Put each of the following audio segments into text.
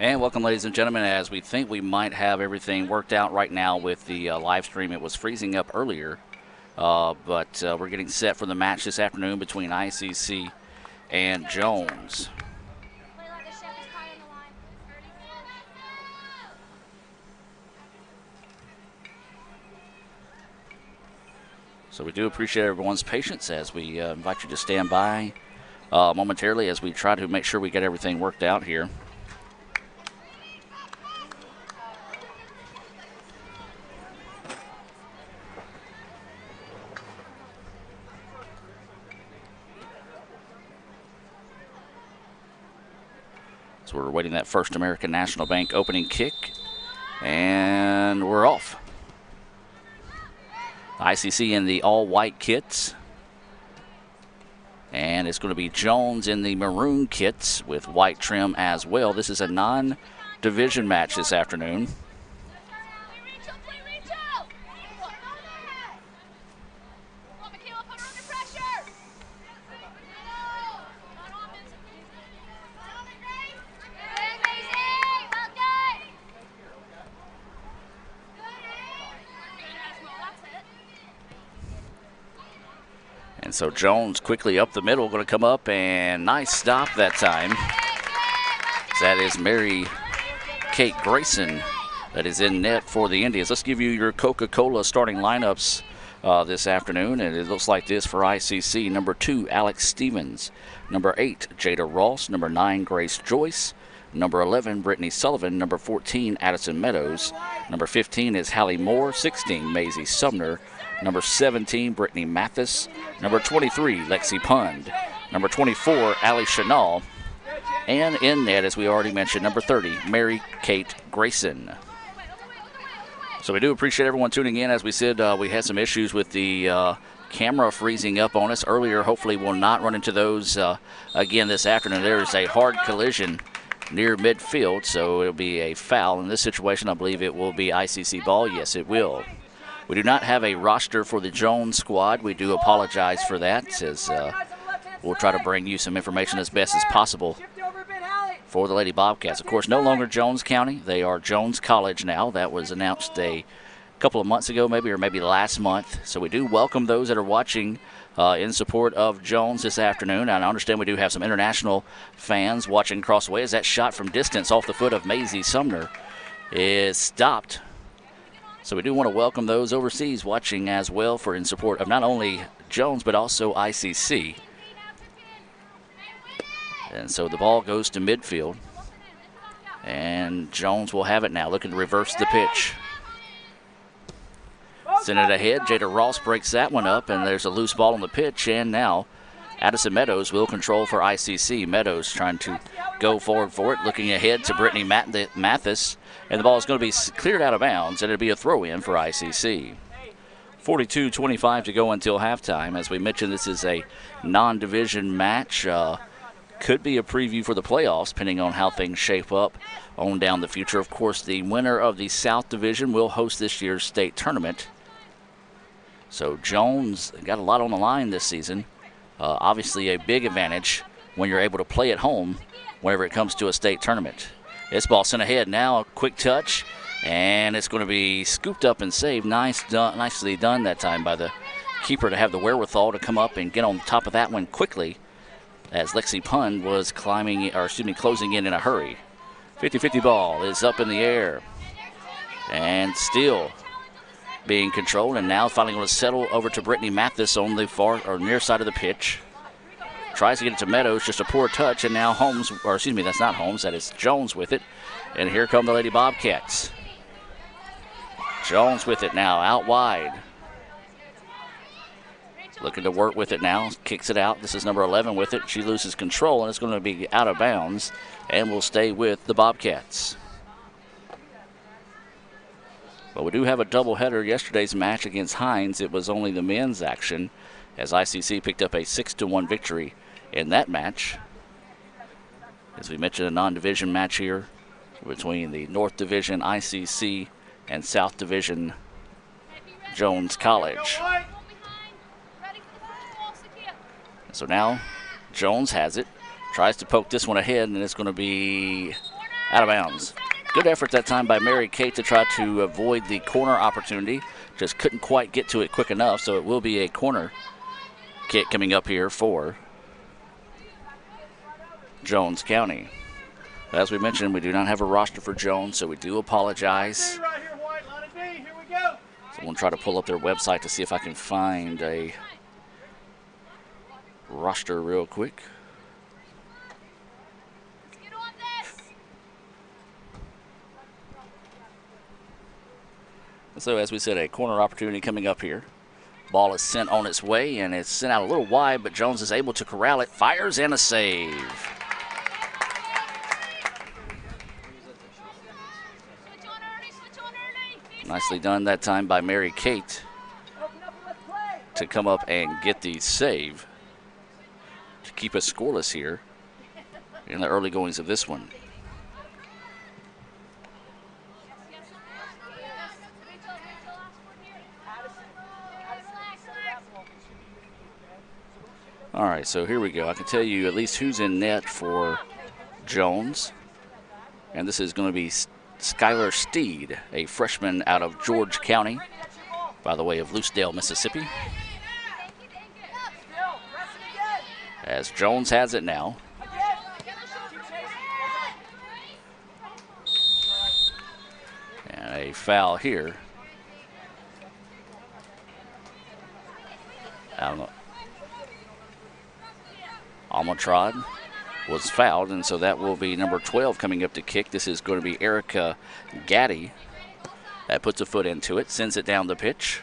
And welcome, ladies and gentlemen, as we think we might have everything worked out right now with the live stream. It was freezing up earlier, but we're getting set for the match this afternoon between ICC and Jones. So we do appreciate everyone's patience as we invite you to stand by momentarily as we try to make sure we get everything worked out here. So we're waiting that First American National Bank opening kick, and we're off. ICC in the all-white kits, and it's going to be Jones in the maroon kits with white trim as well. This is a non-division match this afternoon. And so Jones quickly up the middle, going to come up, and nice stop that time. That is Mary Kate Grayson that is in net for the Indians. Let's give you your Coca-Cola starting lineups this afternoon, and it looks like this for ICC. Number 2, Alex Stevens. Number 8, Jada Ross. Number 9, Grace Joyce. Number 11, Brittany Sullivan. Number 14, Addison Meadows. Number 15 is Hallie Moore. 16, Maisie Sumner. Number 17, Brittany Mathis. Number 23, Lexi Pund. Number 24, Allie Chanel. And in net, as we already mentioned, number 30, Mary Kate Grayson. So we do appreciate everyone tuning in. As we said, we had some issues with the camera freezing up on us earlier. Hopefully we'll not run into those again this afternoon. There is a hard collision near midfield, so it'll be a foul. In this situation, I believe it will be ICC ball. Yes, it will. We do not have a roster for the Jones squad. We do apologize for that, as we'll try to bring you some information as best as possible for the Lady Bobcats. Of course, no longer Jones County. They are Jones College now. That was announced a couple of months ago, maybe last month. So we do welcome those that are watching in support of Jones this afternoon. And I understand we do have some international fans watching across the way, as that shot from distance off the foot of Maisie Sumner is stopped. So we do want to welcome those overseas watching as well for in support of not only Jones but also ICC. And so the ball goes to midfield. And Jones will have it now, looking to reverse the pitch. Send it ahead. Jada Ross breaks that one up, and there's a loose ball on the pitch. And now Addison Meadows will control for ICC. Meadows trying to go forward for it, looking ahead to Brittany Mathis. And the ball is going to be cleared out of bounds, and it'll be a throw-in for ICC. 42-25 to go until halftime. As we mentioned, this is a non-division match. Could be a preview for the playoffs, depending on how things shape up on down the future. Of course, the winner of the South Division will host this year's state tournament. So Jones got a lot on the line this season. Obviously a big advantage when you're able to play at home whenever it comes to a state tournament. This ball sent ahead now, a quick touch, and it's going to be scooped up and saved. Nicely done that time by the keeper to have the wherewithal to come up and get on top of that one quickly, as Lexi Pund was closing in a hurry. 50-50 ball is up in the air and still being controlled, and now finally going to settle over to Brittany Mathis on the far or near side of the pitch. Tries to get it to Meadows, just a poor touch, and now that's not Holmes, that is Jones with it. And here come the Lady Bobcats. Jones with it now, out wide. Looking to work with it now, kicks it out. This is number 11 with it. She loses control, and it's going to be out of bounds, and will stay with the Bobcats. But we do have a doubleheader. Yesterday's match against Hines, it was only the men's action, as ICC picked up a 6-1 victory in that match. As we mentioned, a non-division match here between the North Division ICC and South Division Jones College. So now Jones has it, tries to poke this one ahead, and it's going to be Out of bounds. Good effort that time by Mary Kate to try to avoid the corner opportunity. Just couldn't quite get to it quick enough, so it will be a corner kick coming up here for Jones County. As we mentioned, we do not have a roster for Jones, so we do apologize. So I'm going to try to pull up their website to see if I can find a roster real quick. So as we said, a corner opportunity coming up here. Ball is sent on its way, and it's sent out a little wide, but Jones is able to corral it. Fires and a save. Nicely done that time by Mary Kate to come up and get the save to keep us scoreless here in the early goings of this one. All right, so here we go. I can tell you at least who's in net for Jones. And this is going to be Skylar Steed, a freshman out of George County by the way of Loosedale, Mississippi. As Jones has it now. And a foul here. I don't know. Almatrod was fouled, and so that will be number 12 coming up to kick. This is going to be Erica Gaddy. That puts a foot into it, sends it down the pitch.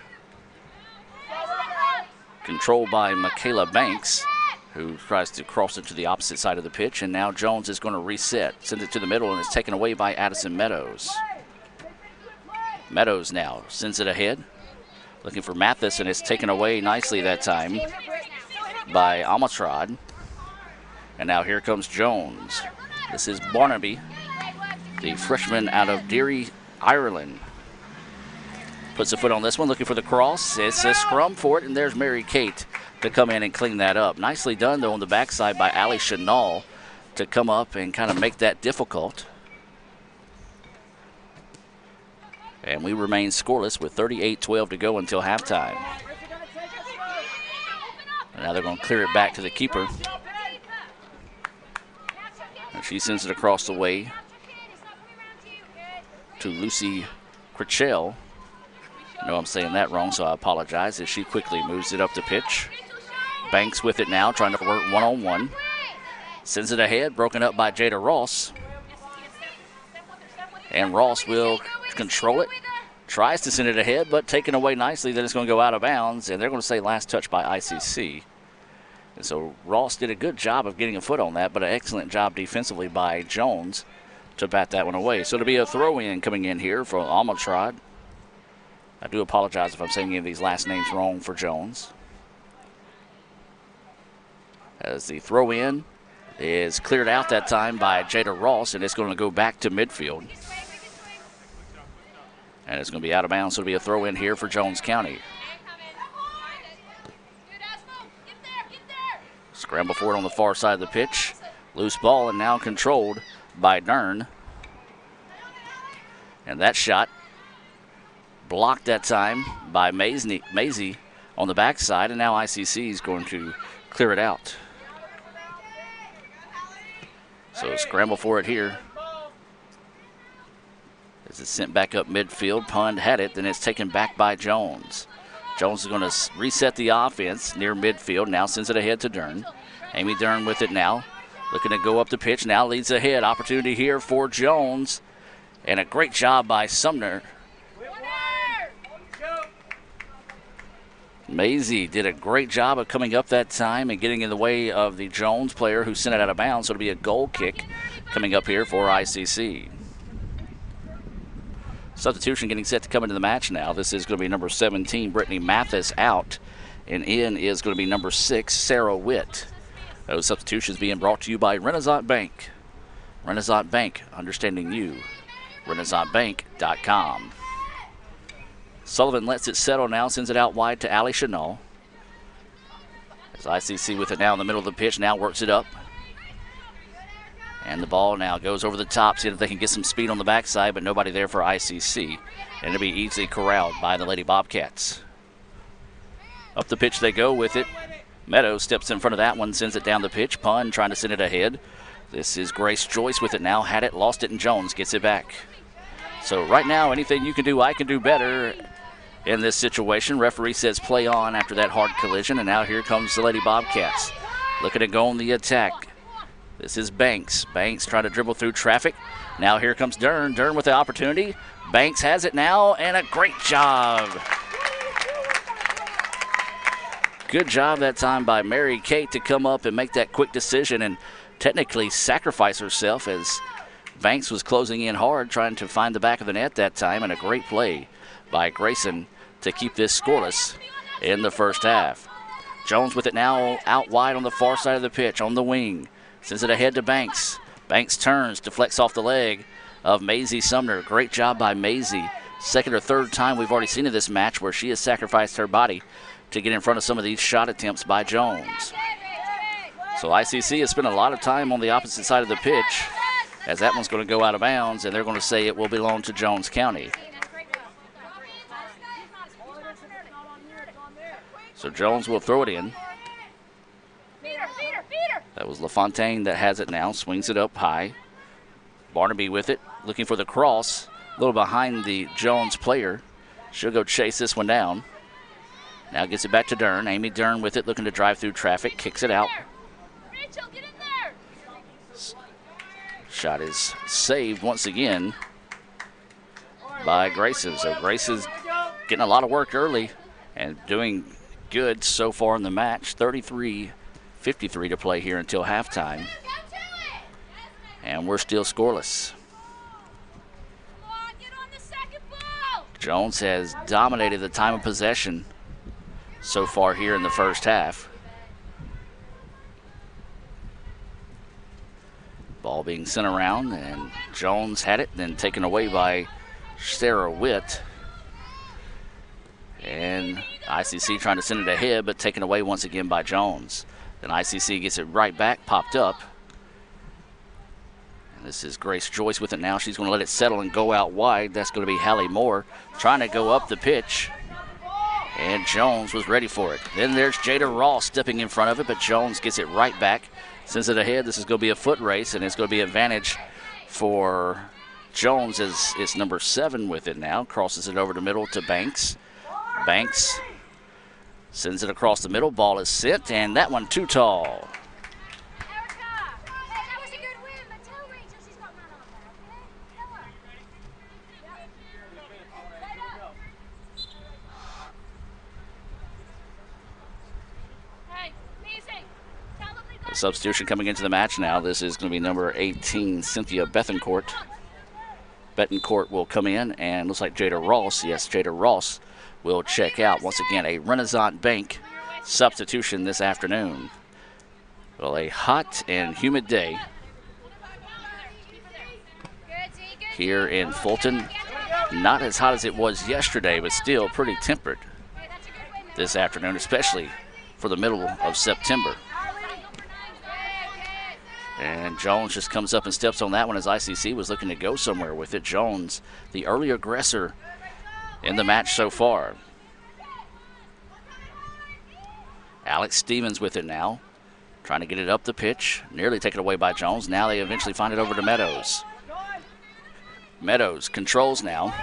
Controlled by Michaela Banks, who tries to cross it to the opposite side of the pitch, and now Jones is going to reset. Sends it to the middle, and it's taken away by Addison Meadows. Meadows now sends it ahead. Looking for Mathis, and it's taken away nicely that time by Almatrod. And now here comes Jones. This is Barnaby, the freshman out of Derry, Ireland. Puts a foot on this one, looking for the cross. It's a scrum for it, and there's Mary Kate to come in and clean that up. Nicely done, though, on the backside by Allie Chenal to come up and kind of make that difficult. And we remain scoreless with 38-12 to go until halftime. And now they're going to clear it back to the keeper. And she sends it across the way to Lucy Critchell. I know I'm saying that wrong, so I apologize, as she quickly moves it up the pitch. Banks with it now, trying to work one-on-one. Sends it ahead, broken up by Jada Ross. And Ross will control it. Tries to send it ahead, but taken away nicely. Then it's going to go out of bounds, and they're going to say last touch by ICC. And so Ross did a good job of getting a foot on that, but an excellent job defensively by Jones to bat that one away. So to be a throw-in coming in here for Almatrod. I do apologize if I'm saying any of these last names wrong for Jones. As the throw-in is cleared out that time by Jada Ross, and it's going to go back to midfield. And it's going to be out of bounds, so it'll be a throw-in here for Jones County. Scramble for it on the far side of the pitch. Loose ball, and now controlled by Dern. And that shot blocked that time by Maisie on the backside, and now ICC is going to clear it out. So scramble for it here. As it's sent back up midfield, Pund had it, then it's taken back by Jones. Jones is going to reset the offense near midfield, now sends it ahead to Dern. Amy Dern with it now, looking to go up the pitch, now leads ahead. Opportunity here for Jones, and a great job by Sumner. Maisie did a great job of coming up that time and getting in the way of the Jones player who sent it out of bounds, so it'll be a goal kick coming up here for ICC. Substitution getting set to come into the match now. This is going to be number 17, Brittany Mathis, out. And in is going to be number 6, Sarah Witt. Those substitutions being brought to you by Renaissance Bank. Renaissance Bank, understanding you. RenaissanceBank.com. Sullivan lets it settle now, sends it out wide to Allie Chenal. As ICC with it now in the middle of the pitch, now works it up. And the ball now goes over the top, see if they can get some speed on the backside, but nobody there for ICC. And it'll be easily corralled by the Lady Bobcats. Up the pitch they go with it. Meadows steps in front of that one, sends it down the pitch. Pun trying to send it ahead. This is Grace Joyce with it now. Had it, lost it, and Jones gets it back. So right now, anything you can do, I can do better in this situation. Referee says play on after that hard collision, and now here comes the Lady Bobcats. Looking to go on the attack. This is Banks. Banks trying to dribble through traffic. Now here comes Dern. Dern with the opportunity. Banks has it now, and a great job. Good job that time by Mary Kate to come up and make that quick decision and technically sacrifice herself as Banks was closing in hard, trying to find the back of the net that time, and a great play by Grayson to keep this scoreless in the first half. Jones with it now out wide on the far side of the pitch on the wing. Sends it ahead to Banks. Banks turns, deflects off the leg of Maisie Sumner. Great job by Maisie. Second or third time we've already seen in this match where she has sacrificed her body to get in front of some of these shot attempts by Jones. So ICC has spent a lot of time on the opposite side of the pitch as that one's going to go out of bounds, and they're going to say it will belong to Jones County. So Jones will throw it in. That was LaFontaine that has it now, swings it up high. Barnaby with it, looking for the cross, a little behind the Jones player. She'll go chase this one down. Now gets it back to Dern. Amy Dern with it, looking to drive through traffic, kicks it out. Shot is saved once again by Grayson. So Grayson's getting a lot of work early and doing good so far in the match. 33-53 to play here until halftime. And we're still scoreless. Jones has dominated the time of possession so far here in the first half. Ball being sent around, and Jones had it, then taken away by Sarah Witt. And ICC trying to send it ahead, but taken away once again by Jones. Then ICC gets it right back, popped up. And this is Grace Joyce with it now. She's going to let it settle and go out wide. That's going to be Hallie Moore trying to go up the pitch. And Jones was ready for it. Then there's Jada Ross stepping in front of it, but Jones gets it right back. Sends it ahead. This is going to be a foot race, and it's going to be advantage for Jones as it's number 7 with it now. Crosses it over the middle to Banks. Banks sends it across the middle. Ball is sent, and that one too tall. Substitution coming into the match now. This is going to be number 18, Cynthia Bethencourt. Bethencourt will come in, and looks like Jada Ross. Yes, Jada Ross will check out. Once again, a Renaissance Bank substitution this afternoon. Well, a hot and humid day here in Fulton. Not as hot as it was yesterday, but still pretty temperate this afternoon, especially for the middle of September. And Jones just comes up and steps on that one as ICC was looking to go somewhere with it. Jones, the early aggressor in the match so far. Alex Stevens with it now, trying to get it up the pitch. Nearly taken away by Jones. Now they eventually find it over to Meadows. Meadows controls now.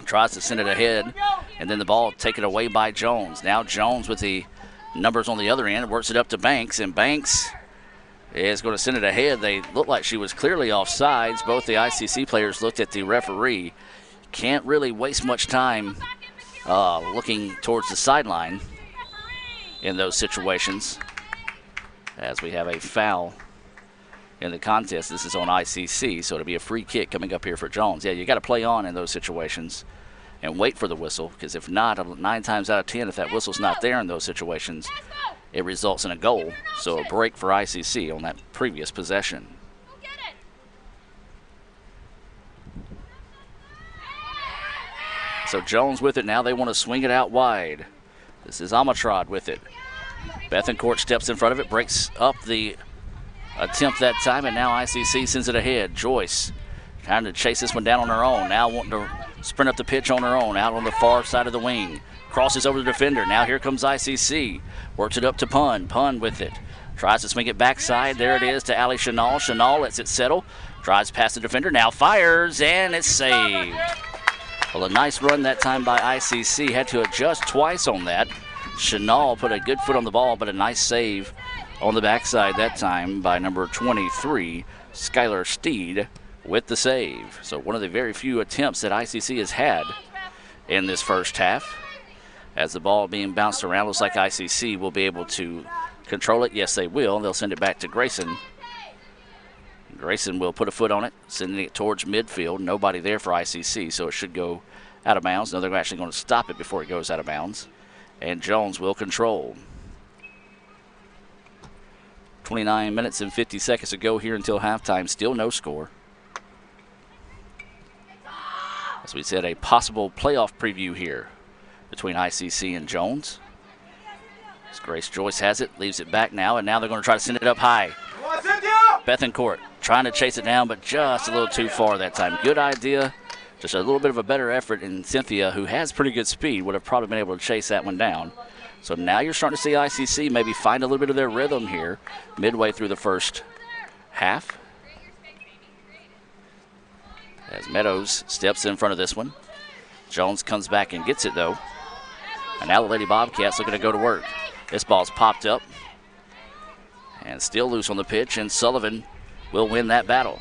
Tries to send it ahead, and then the ball taken away by Jones. Now Jones with the numbers on the other end, works it up to Banks, and Banks is going to send it ahead. They looked like she was clearly offsides. Both the ICC players looked at the referee. Can't really waste much time looking towards the sideline in those situations, as we have a foul in the contest. This is on ICC, so it'll be a free kick coming up here for Jones. Yeah, you got to play on in those situations and wait for the whistle, because if not, 9 times out of 10, if that whistle's not there in those situations, it results in a goal. So a break for ICC on that previous possession. So Jones with it now. They want to swing it out wide. This is Amatrad with it. Bethencourt steps in front of it, breaks up the attempt that time, and now ICC sends it ahead. Joyce trying to chase this one down on her own. Now wanting to sprint up the pitch on her own, out on the far side of the wing. Crosses over the defender. Now here comes ICC. Works it up to Pun. Pun with it. Tries to swing it backside. There it is to Ali Chanel. Chanel lets it settle. Drives past the defender. Now fires, and it's saved. Well, a nice run that time by ICC. Had to adjust twice on that. Chanel put a good foot on the ball, but a nice save on the backside that time by number 23, Skylar Steed, with the save. So one of the very few attempts that ICC has had in this first half. As the ball being bounced around, looks like ICC will be able to control it. Yes, they will. They'll send it back to Grayson. Grayson will put a foot on it, sending it towards midfield. Nobody there for ICC, so it should go out of bounds. No, they're actually going to stop it before it goes out of bounds. And Jones will control. 29 minutes and 50 seconds to go here until halftime. Still no score. As we said, a possible playoff preview here between ICC and Jones. As Grace Joyce has it, leaves it back now, and now they're going to try to send it up high. Bethencourt trying to chase it down, but just a little too far that time. Good idea. Just a little bit of a better effort, and Cynthia, who has pretty good speed, would have probably been able to chase that one down. So now you're starting to see ICC maybe find a little bit of their rhythm here midway through the first half. As Meadows steps in front of this one. Jones comes back and gets it, though. And now the Lady Bobcats looking to go to work. This ball's popped up and still loose on the pitch, and Sullivan will win that battle.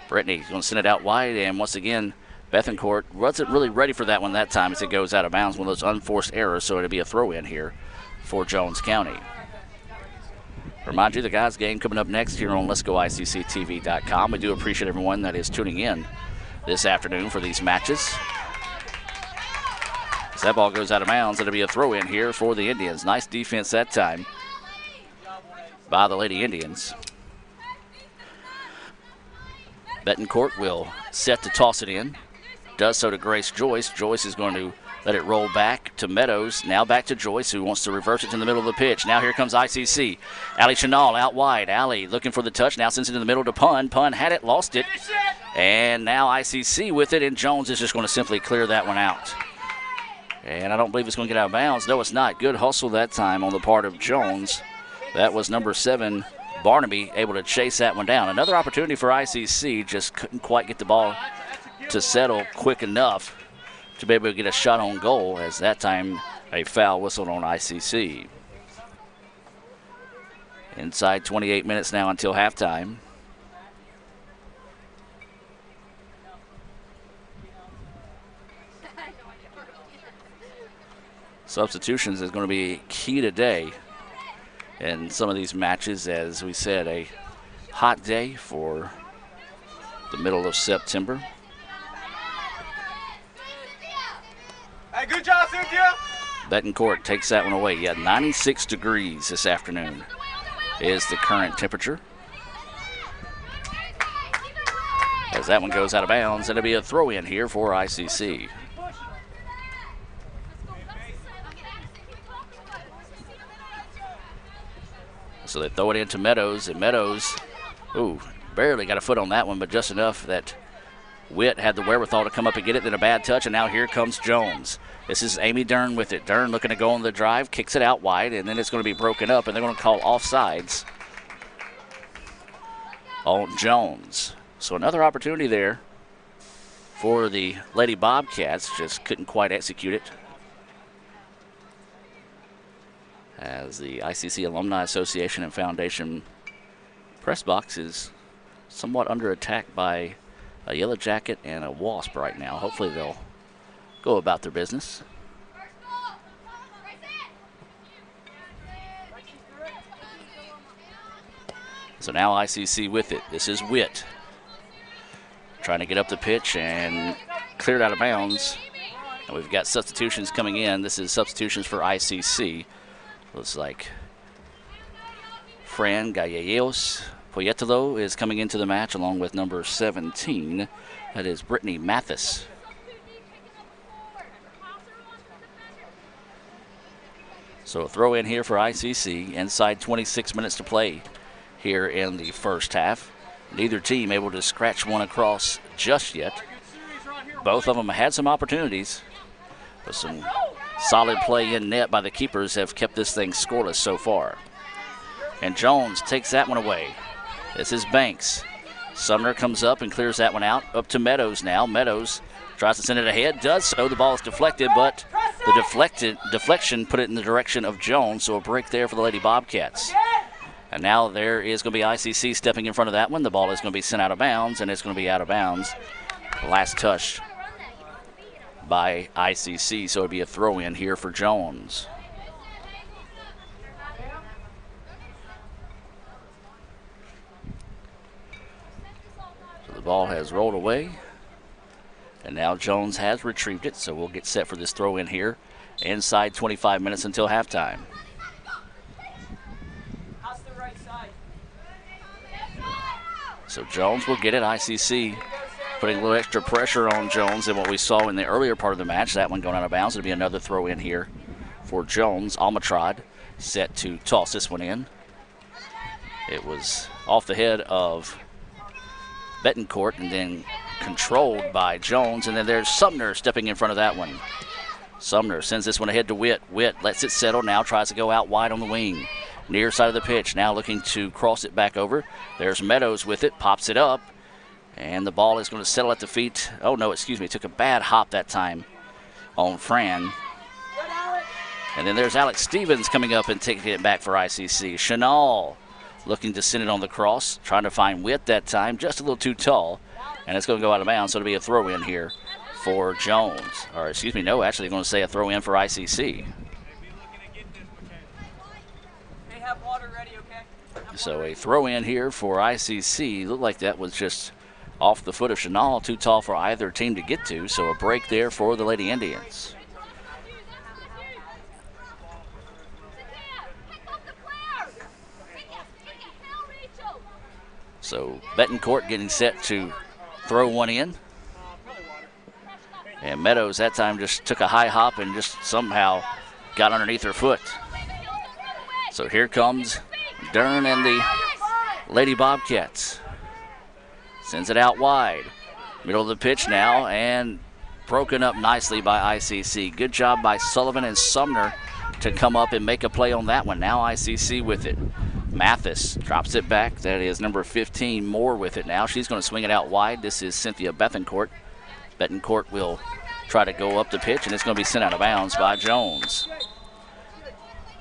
Brittany's going to send it out wide, and once again, Bethencourt wasn't really ready for that one that time as it goes out of bounds. One of those unforced errors, so it'll be a throw-in here for Jones County. Remind you, the guys' game coming up next here on Let'sGoICCTV.com. We do appreciate everyone that is tuning in this afternoon for these matches. As that ball goes out of bounds, it'll be a throw-in here for the Indians. Nice defense that time by the Lady Indians. Bettencourt will set to toss it in. Does so to Grace Joyce. Joyce is going to let it roll back to Meadows. Now back to Joyce, who wants to reverse it to the middle of the pitch. Now here comes ICC. Ali Chanel out wide. Ali looking for the touch. Now sends it in the middle to Pun. Pun had it, lost it. And now ICC with it, and Jones is just going to simply clear that one out. And I don't believe it's going to get out of bounds. No, it's not. Good hustle that time on the part of Jones. That was number 7, Barnaby, able to chase that one down. Another opportunity for ICC, just couldn't quite get the ball to settle quick enough to be able to get a shot on goal, as that time a foul whistled on ICC. Inside 28 minutes now until halftime. Substitutions is going to be key today in some of these matches. As we said, a hot day for the middle of September. Hey, good job, Cynthia. Bettencourt takes that one away. Yeah, 96 degrees this afternoon is the current temperature. As that one goes out of bounds, it'll be a throw-in here for ICC. So they throw it into Meadows, and Meadows, barely got a foot on that one, but just enough that Witt had the wherewithal to come up and get it. Then a bad touch, and now here comes Jones. This is Amy Dern with it. Dern looking to go on the drive, kicks it out wide, and then it's going to be broken up, and they're going to call offsides on Jones. So another opportunity there for the Lady Bobcats, just couldn't quite execute it. As the ICC Alumni Association and Foundation press box is somewhat under attack by a Yellow Jacket and a Wasp right now. Hopefully they'll go about their business. So now ICC with it. This is Witt trying to get up the pitch and cleared out of bounds. And we've got substitutions coming in. This is substitutions for ICC. Looks like Fran Gallegos Poyetalo is coming into the match along with number 17. That is Brittany Mathis. So a throw in here for ICC. Inside 26 minutes to play here in the first half. Neither team able to scratch one across just yet. Both of them had some opportunities, but some solid play in net by the keepers have kept this thing scoreless so far. And Jones takes that one away. This is Banks. Sumner comes up and clears that one out. Up to Meadows now. Meadows tries to send it ahead, does so. The ball is deflected, but the deflection put it in the direction of Jones, so a break there for the Lady Bobcats. And now there is going to be ICC stepping in front of that one. The ball is going to be sent out of bounds, and it's going to be out of bounds. Last touch by ICC, so it'll be a throw-in here for Jones. So the ball has rolled away, and now Jones has retrieved it, so we'll get set for this throw-in here. Inside 25 minutes until halftime. So Jones will get it. ICC putting a little extra pressure on Jones than what we saw in the earlier part of the match. That one going out of bounds. It'll be another throw in here for Jones. Almatrod set to toss this one in. It was off the head of Betancourt and then controlled by Jones. And then there's Sumner stepping in front of that one. Sumner sends this one ahead to Witt. Witt lets it settle. Now tries to go out wide on the wing. Near side of the pitch. Now looking to cross it back over. There's Meadows with it. Pops it up. And the ball is going to settle at the feet. Oh, no, excuse me. Took a bad hop that time on Fran. And then there's Alex Stevens coming up and taking it back for ICC. Chenal looking to send it on the cross. Trying to find Witt that time. Just a little too tall. And it's going to go out of bounds. So it'll be a throw in here for Jones. Or, excuse me, no, actually going to say a throw in for ICC. So a throw in here for ICC. Looked like that was just off the foot of Chenal, too tall for either team to get to. So a break there for the Lady Indians. So Betancourt getting set to throw one in. And Meadows that time just took a high hop and just somehow got underneath her foot. So here comes Dern and the Lady Bobcats. Sends it out wide. Middle of the pitch now, and broken up nicely by ICC. Good job by Sullivan and Sumner to come up and make a play on that one. Now ICC with it. Mathis drops it back. That is number 15, Moore with it now. She's going to swing it out wide. This is Cynthia Betancourt. Betancourt will try to go up the pitch, and it's going to be sent out of bounds by Jones.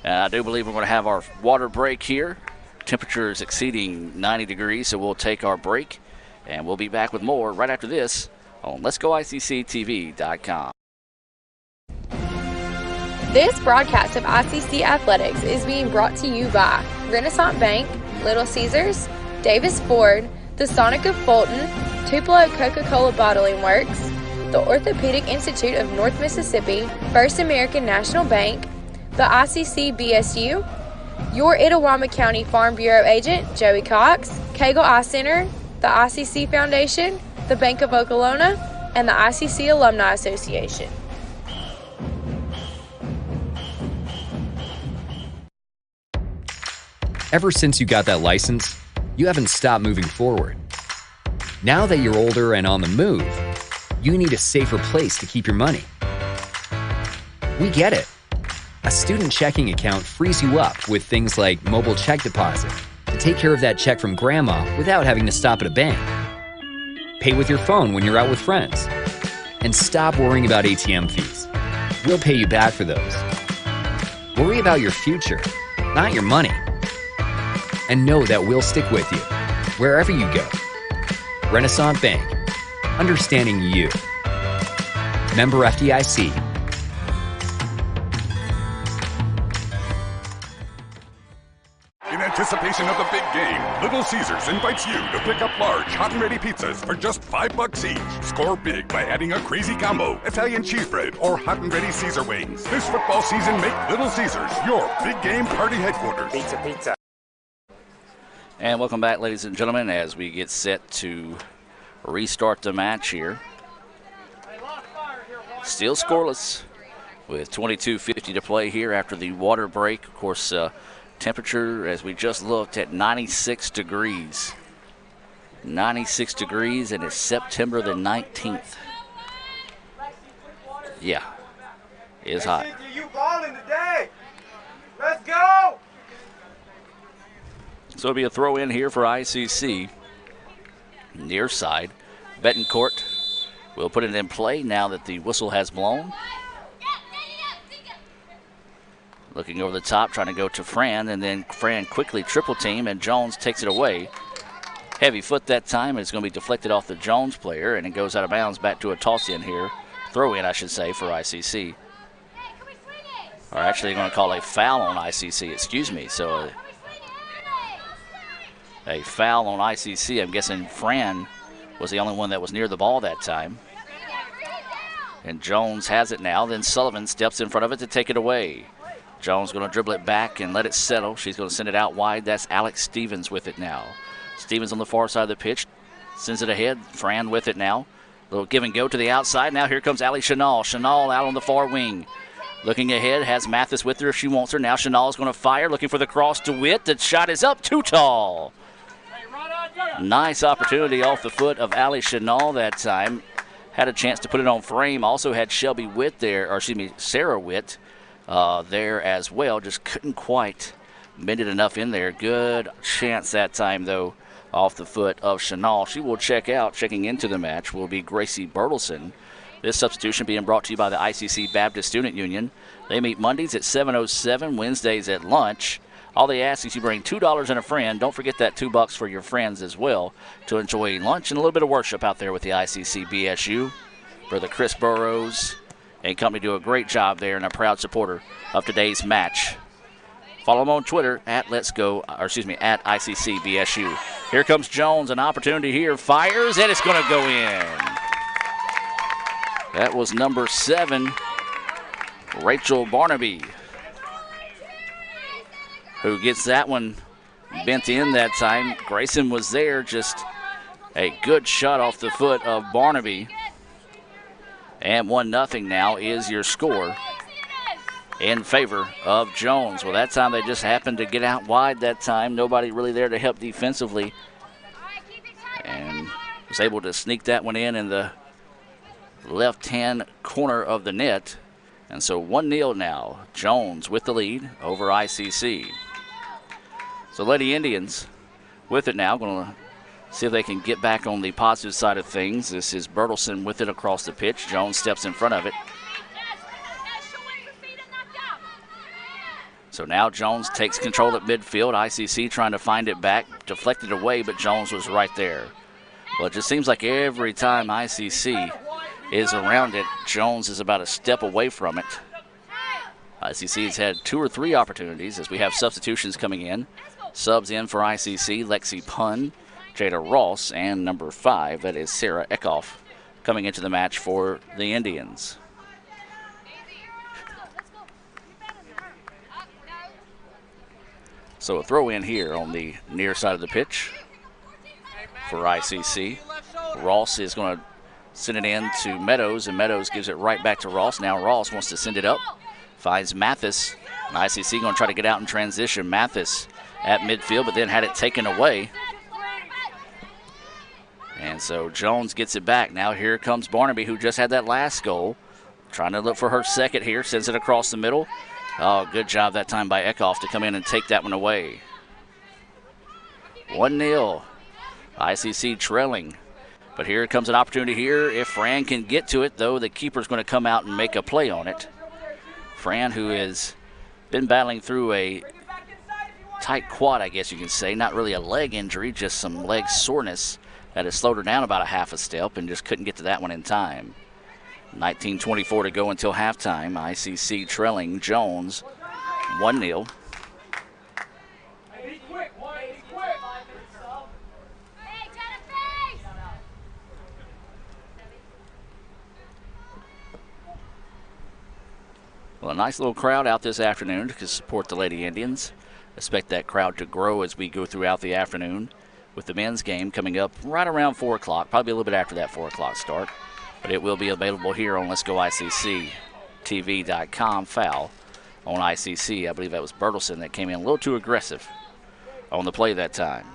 And I do believe we're going to have our water break here. Temperature is exceeding 90 degrees, so we'll take our break. And we'll be back with more right after this on Let'sGoICCTV.com. This broadcast of ICC Athletics is being brought to you by Renaissance Bank, Little Caesars, Davis Ford, the Sonic of Fulton, Tupelo Coca-Cola Bottling Works, the Orthopedic Institute of North Mississippi, First American National Bank, the ICC BSU, your Itawamba County Farm Bureau agent, Joey Cox, Cagle Eye Center, the ICC Foundation, the Bank of Okolona, and the ICC Alumni Association. Ever since you got that license, you haven't stopped moving forward. Now that you're older and on the move, you need a safer place to keep your money. We get it. A student checking account frees you up with things like mobile check deposit to take care of that check from grandma without having to stop at a bank. Pay with your phone when you're out with friends. And stop worrying about ATM fees. We'll pay you back for those. Worry about your future, not your money. And know that we'll stick with you wherever you go. Renaissance Bank. Understanding you. Member FDIC. In anticipation of the big game, Little Caesars invites you to pick up large, hot and ready pizzas for just $5 each. Score big by adding a crazy combo, Italian cheese bread, or hot and ready Caesar wings. This football season, make Little Caesars your big game party headquarters. Pizza, pizza. And welcome back, ladies and gentlemen, as we get set to restart the match here. Still scoreless with 22:50 to play here after the water break. Of course, Temperature, as we just looked, at 96 degrees. 96 degrees, and it's September the 19th. Yeah, it is hot. You balling today. Let's go. So it'll be a throw in here for ICC. Near side. Betancourt will put it in play now that the whistle has blown. Looking over the top, trying to go to Fran, and then Fran quickly triple team, and Jones takes it away. Heavy foot that time. It's going to be deflected off the Jones player, and it goes out of bounds back to a toss in here. Throw in, I should say, for ICC. Or actually, they're going to call a foul on ICC, excuse me. So a foul on ICC. I'm guessing Fran was the only one that was near the ball that time. And Jones has it now. Then Sullivan steps in front of it to take it away. Jones going to dribble it back and let it settle. She's going to send it out wide. That's Alex Stevens with it now. Stevens on the far side of the pitch. Sends it ahead. Fran with it now. Little give and go to the outside. Now here comes Allie Chenal. Chenal out on the far wing. Looking ahead, has Mathis with her if she wants her. Now Chenal is going to fire, looking for the cross to Witt. The shot is up, too tall. Nice opportunity off the foot of Allie Chenal that time. Had a chance to put it on frame. Also had Shelby Witt there, or excuse me, Sarah Witt there as well. Just couldn't quite bend it enough in there. Good chance that time, though, off the foot of Chenal. She will check out. Checking into the match will be Gracie Bertelson. This substitution being brought to you by the ICC Baptist Student Union. They meet Mondays at 7:07, Wednesdays at lunch. All they ask is you bring $2 and a friend. Don't forget that $2 for your friends as well to enjoy lunch and a little bit of worship out there with the ICC BSU. Brother Chris Burrows and company do a great job there and a proud supporter of today's match. Follow them on Twitter at at ICC BSU. Here comes Jones, an opportunity here. Fires, and it's going to go in. That was number 7, Rachel Barnaby, who gets that one bent in that time. Grayson was there, just a good shot off the foot of Barnaby. And 1-0 now is your score in favor of Jones. Well, that time they just happened to get out wide that time. Nobody really there to help defensively. And was able to sneak that one in the left-hand corner of the net. And so 1-0 now. Jones with the lead over ICC. So Lady Indians with it now. Going to see if they can get back on the positive side of things. This is Bertelson with it across the pitch. Jones steps in front of it. So now Jones takes control at midfield. ICC trying to find it back. Deflected away, but Jones was right there. Well, it just seems like every time ICC is around it, Jones is about a step away from it. ICC has had 2 or 3 opportunities as we have substitutions coming in. Subs in for ICC, Lexi Pun, Jada Ross, and number 5, that is Sarah Eckhoff, coming into the match for the Indians. So a throw in here on the near side of the pitch for ICC. Ross is going to send it in to Meadows, and Meadows gives it right back to Ross. Now Ross wants to send it up, finds Mathis. And ICC going to try to get out in transition. Mathis at midfield, but then had it taken away. And so Jones gets it back. Now here comes Barnaby, who just had that last goal. Trying to look for her second here, sends it across the middle. Oh, good job that time by Eckhoff to come in and take that one away. 1-0. ICC trailing. But here comes an opportunity here. If Fran can get to it, though, the keeper's going to come out and make a play on it. Fran, who has been battling through a tight quad, I guess you can say. Not really a leg injury, just some leg soreness that has slowed her down about a half a step and just couldn't get to that one in time. 19:24 to go until halftime. ICC trailing Jones 1-0. Well, a nice little crowd out this afternoon to support the Lady Indians. Expect that crowd to grow as we go throughout the afternoon with the men's game coming up right around 4 o'clock, probably a little bit after that 4 o'clock start. But it will be available here on Let's Go ICC TV.com. Foul on ICC. I believe that was Bertelson that came in a little too aggressive on the play that time.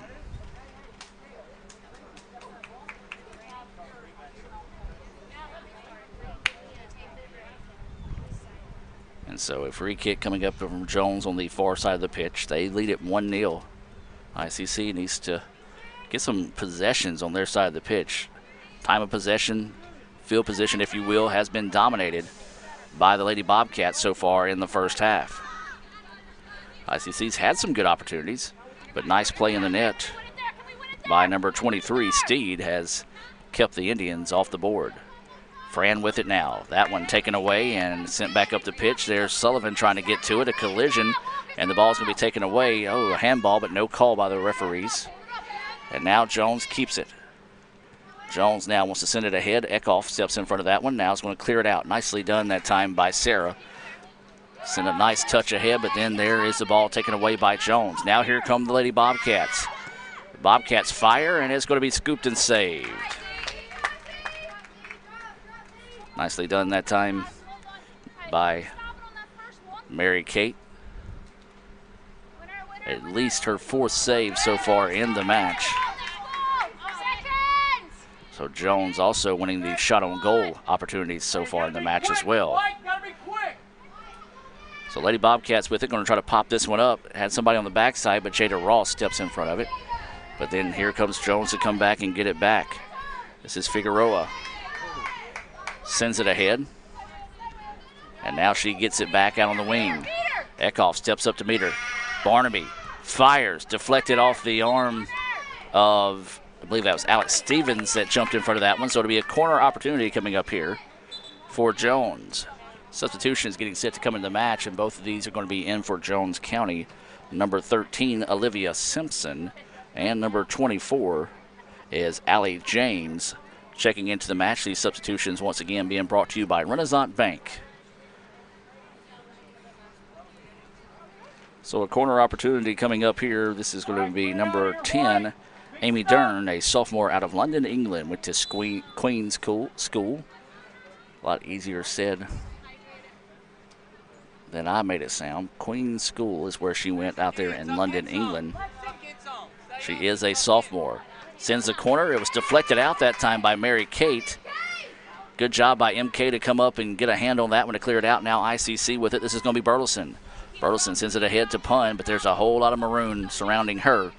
And so a free kick coming up from Jones on the far side of the pitch. They lead it 1-0. ICC needs to get some possessions on their side of the pitch. Time of possession, field position, if you will, has been dominated by the Lady Bobcats so far in the first half. ICC's had some good opportunities, but nice play in the net by number 23, Steed, has kept the Indians off the board. Fran with it now. That one taken away and sent back up the pitch. There's Sullivan trying to get to it, a collision, and the ball's going to be taken away. Oh, a handball, but no call by the referees. And now Jones keeps it. Jones now wants to send it ahead. Eckhoff steps in front of that one. Now is going to clear it out. Nicely done that time by Sarah. Send a nice touch ahead, but then there is the ball taken away by Jones. Now here come the Lady Bobcats. The Bobcats fire, and it's going to be scooped and saved. Nicely done that time by Mary Kate. At least her 4th save so far in the match. So Jones also winning the shot on goal opportunities so far in the match as well. So Lady Bobcats with it, going to try to pop this one up. Had somebody on the backside, but Jada Ross steps in front of it. But then here comes Jones to come back and get it back. This is Figueroa. Sends it ahead. And now she gets it back out on the wing. Eckhoff steps up to meet her. Barnaby fires, deflected off the arm of, I believe that was Alex Stevens that jumped in front of that one. So it'll be a corner opportunity coming up here for Jones. Substitution is getting set to come in the match, and both of these are going to be in for Jones County. Number 13, Olivia Simpson, and number 24 is Allie James. Checking into the match, these substitutions once again being brought to you by Renaissance Bank. So a corner opportunity coming up here. This is going to be number 10, Amy Dern, a sophomore out of London, England, went to Queen's School. A lot easier said than I made it sound. Queen's School is where she went out there in London, England. She is a sophomore. Sends the corner. It was deflected out that time by Mary Kate. Good job by MK to come up and get a hand on that one to clear it out. Now ICC with it. This is going to be Bertelson. Bertelson sends it ahead to Pun, but there's a whole lot of maroon surrounding her.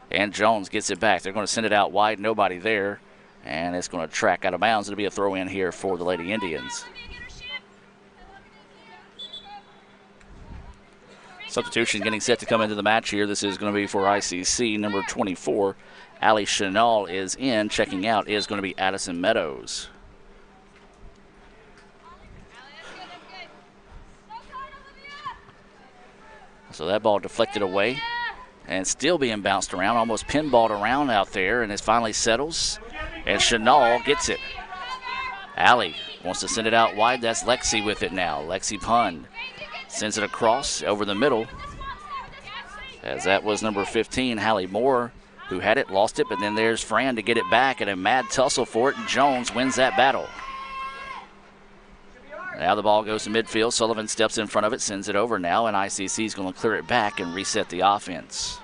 And Jones gets it back. They're going to send it out wide. Nobody there. And it's going to track out of bounds. It'll be a throw in here for the Lady Indians. Substitution getting set to come into the match here. This is going to be for ICC. Number 24, Allie Chenal is in. Checking out is going to be Addison Meadows. So that ball deflected away and still being bounced around, almost pinballed around out there, and it finally settles. And Chenal gets it. Allie wants to send it out wide. That's Lexi with it now. Lexi Pun sends it across over the middle, as that was number 15, Hallie Moore, who had it, lost it, but then there's Fran to get it back, and a mad tussle for it, and Jones wins that battle. Now the ball goes to midfield. Sullivan steps in front of it, sends it over now, and ICC is going to clear it back and reset the offense.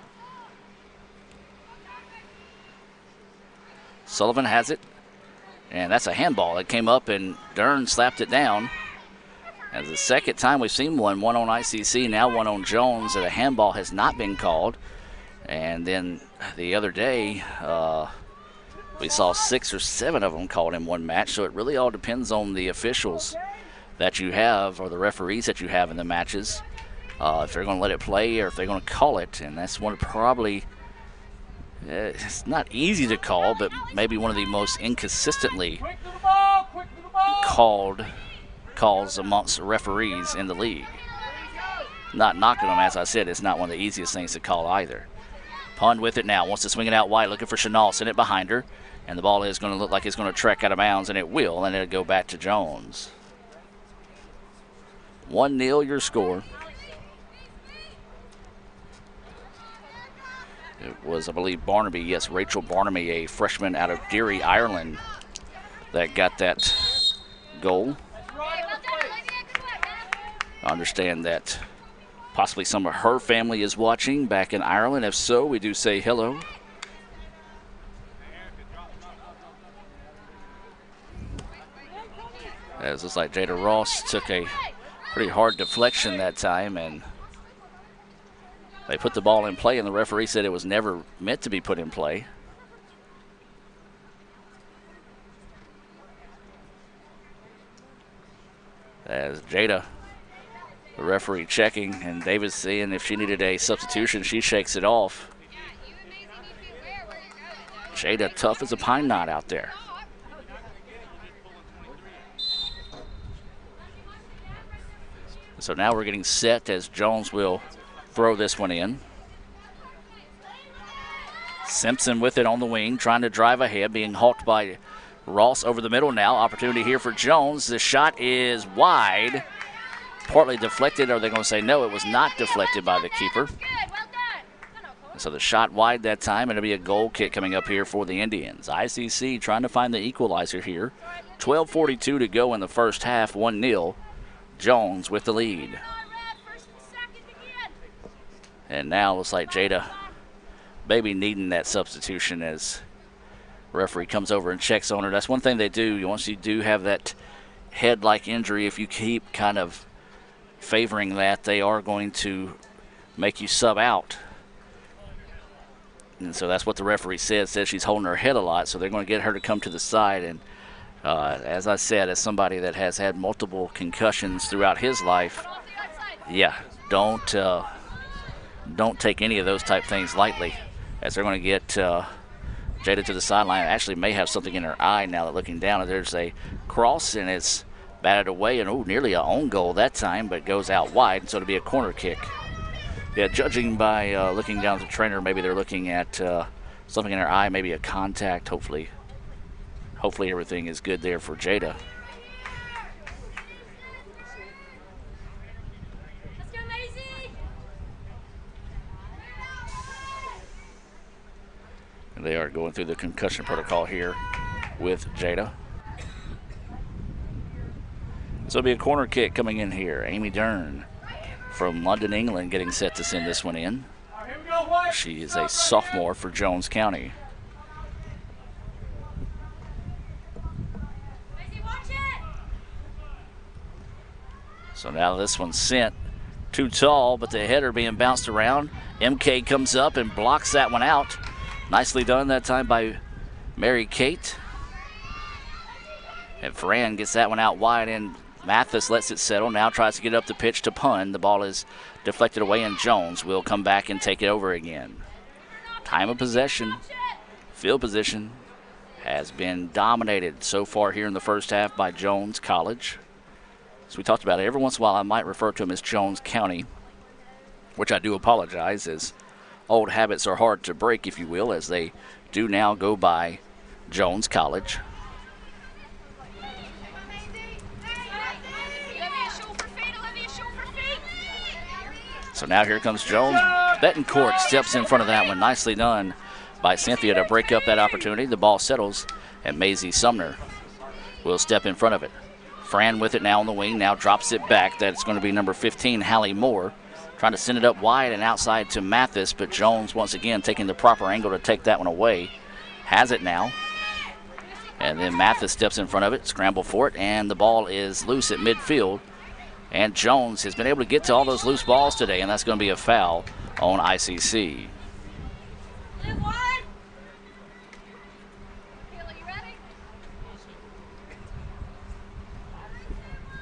Sullivan has it, and that's a handball that came up, and Dern slapped it down. As the second time we've seen one on ICC, now one on Jones, that a handball has not been called. And then the other day, we saw 6 or 7 of them called in one match, so it really all depends on the officials that you have or the referees that you have in the matches, if they're going to let it play or if they're going to call it. And that's one of probably, it's not easy to call, but maybe one of the most inconsistently called calls amongst referees in the league. Not knocking them, as I said, it's not one of the easiest things to call either. Pun with it now, wants to swing it out wide, looking for Chenal, send it behind her, and the ball is going to look like it's going to track out of bounds, and it will, and it'll go back to Jones. 1-0 your score. It was, I believe, Barnaby, yes, Rachel Barnaby, a freshman out of Derry, Ireland, that got that goal. I understand that possibly some of her family is watching back in Ireland. If so, we do say hello. As it looks like Jada Ross took a pretty hard deflection that time, and they put the ball in play, and the referee said it was never meant to be put in play. As Jada, the referee checking, and Davis seeing if she needed a substitution, she shakes it off. Jada tough as a pine knot out there. So now we're getting set as Jones will throw this one in. Simpson with it on the wing, trying to drive ahead, being hawked by Ross over the middle now. Opportunity here for Jones. The shot is wide. Partly deflected. Are they going to say no? It was not deflected by the keeper. So the shot wide that time, and it'll be a goal kick coming up here for the Indians. ICC trying to find the equalizer here. 12:42 to go in the first half, 1-0. Jones with the lead. And now looks like Jada maybe needing that substitution as referee comes over and checks on her. That's one thing they do. Once you do have that head-like injury, if you keep kind of favoring that, they are going to make you sub out. And so that's what the referee says she's holding her head a lot, so they're going to get her to come to the side. And as I said, as somebody that has had multiple concussions throughout his life, yeah, don't take any of those type things lightly, as they're going to get Jada to the sideline. Actually may have something in her eye now that looking down, and there's a cross, and it's batted away, and nearly an own goal that time, but goes out wide, and so it'll be a corner kick. Yeah, judging by looking down at the trainer, maybe they're looking at something in her eye, maybe a contact. Hopefully everything is good there for Jada. Let's go, Maisie. And they are going through the concussion protocol here with Jada. So it'll be a corner kick coming in here. Amy Dern from London, England, getting set to send this one in. She is a sophomore for Jones County. So now this one's sent too tall, but the header being bounced around. MK comes up and blocks that one out. Nicely done that time by Mary Kate. And Ferran gets that one out wide, and Mathis lets it settle. Now tries to get up the pitch to Pun. The ball is deflected away, and Jones will come back and take it over again. Time of possession, field position has been dominated so far here in the first half by Jones College. So we talked about it. Every once in a while I might refer to them as Jones County, which I do apologize, as old habits are hard to break, if you will, as they do now go by Jones College. So now here comes Jones. Betancourt steps in front of that one. Nicely done by Cynthia to break up that opportunity. The ball settles, and Maisie Sumner will step in front of it. Fran with it now on the wing, now drops it back. That's going to be number 15, Hallie Moore. Trying to send it up wide and outside to Mathis, but Jones once again taking the proper angle to take that one away. Has it now. And then Mathis steps in front of it, scramble for it, and the ball is loose at midfield. And Jones has been able to get to all those loose balls today, and that's going to be a foul on ICC.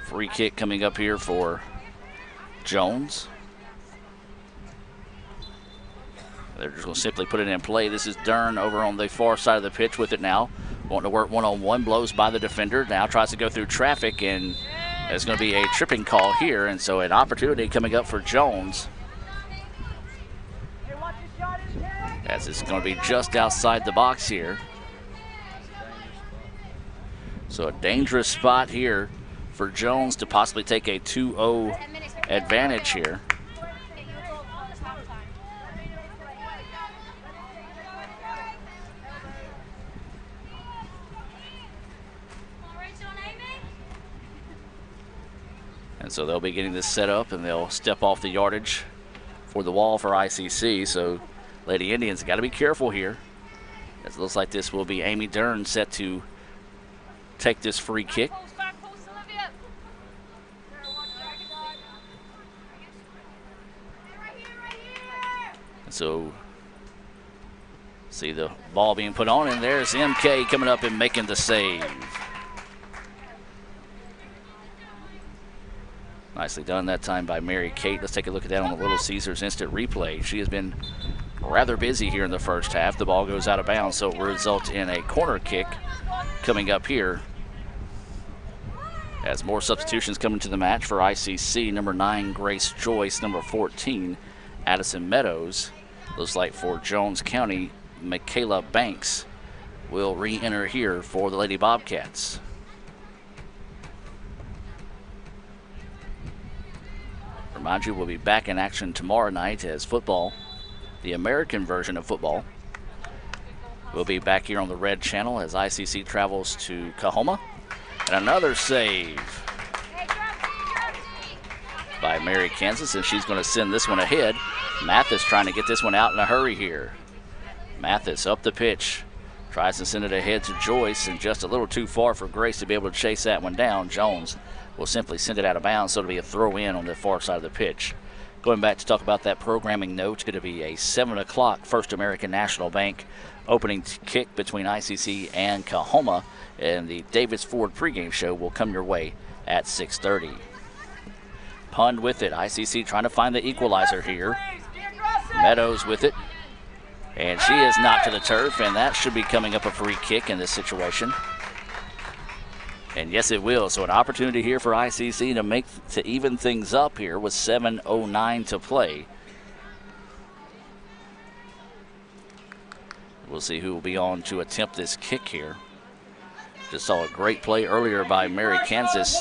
Free kick coming up here for Jones. They're just going to simply put it in play. This is Dern over on the far side of the pitch with it now. Wanting to work one-on-one, blows by the defender. Now tries to go through traffic, and there's going to be a tripping call here, and so an opportunity coming up for Jones. As it's going to be just outside the box here. So a dangerous spot here for Jones to possibly take a 2-0 advantage here. And so they'll be getting this set up, and they'll step off the yardage for the wall for ICC. So Lady Indians got to be careful here. It looks like this will be Amy Dern set to take this free kick. And so see the ball being put on, and there's MK coming up and making the save. Nicely done that time by Mary Kate. Let's take a look at that on the Little Caesars instant replay. She has been rather busy here in the first half. The ball goes out of bounds, so it will result in a corner kick coming up here. As more substitutions come into the match for ICC, number 9, Grace Joyce, number 14, Addison Meadows. Looks like for Jones County, Michaela Banks will re-enter here for the Lady Bobcats. Remind you, we'll be back in action tomorrow night as football, the American version of football, will be back here on the Red Channel as ICC travels to Coahoma. And another save by Mary Kansas, and she's going to send this one ahead. Mathis trying to get this one out in a hurry here. Mathis up the pitch, tries to send it ahead to Joyce, and just a little too far for Grace to be able to chase that one down. Jones will simply send it out of bounds, so it'll be a throw in on the far side of the pitch. Going back to talk about that programming note, it's going to be a 7 o'clock First American National Bank opening kick between ICC and Coahoma, and the Davis Ford pregame show will come your way at 6:30. Pund with it. ICC trying to find the equalizer here. Meadows with it. And she is knocked to the turf, and that should be coming up a free kick in this situation. And yes, it will. So an opportunity here for ICC to even things up here with 7:09 to play. We'll see who will be on to attempt this kick here. Just saw a great play earlier by Mary Kansas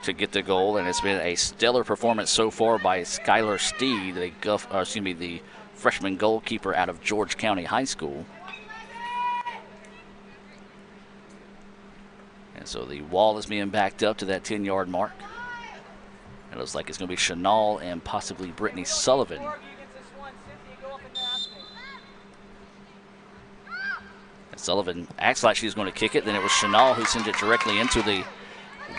to get the goal, and it's been a stellar performance so far by Skylar Steed, the freshman goalkeeper out of George County High School. And so the wall is being backed up to that 10-yard mark. It looks like it's going to be Chanel and possibly Brittany Sullivan. And Sullivan acts like she's going to kick it. Then it was Chanel who sent it directly into the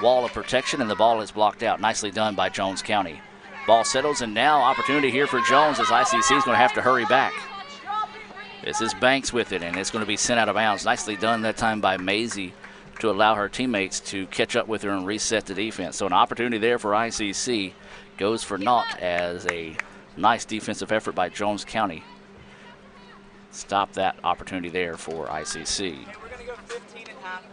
wall of protection, and the ball is blocked out. Nicely done by Jones County. Ball settles, and now opportunity here for Jones as ICC is going to have to hurry back. This is Banks with it, and it's going to be sent out of bounds. Nicely done that time by Maisie to allow her teammates to catch up with her and reset the defense. So an opportunity there for ICC goes for naught as a nice defensive effort by Jones County. Stop that opportunity there for ICC. We're going to go 15 and half.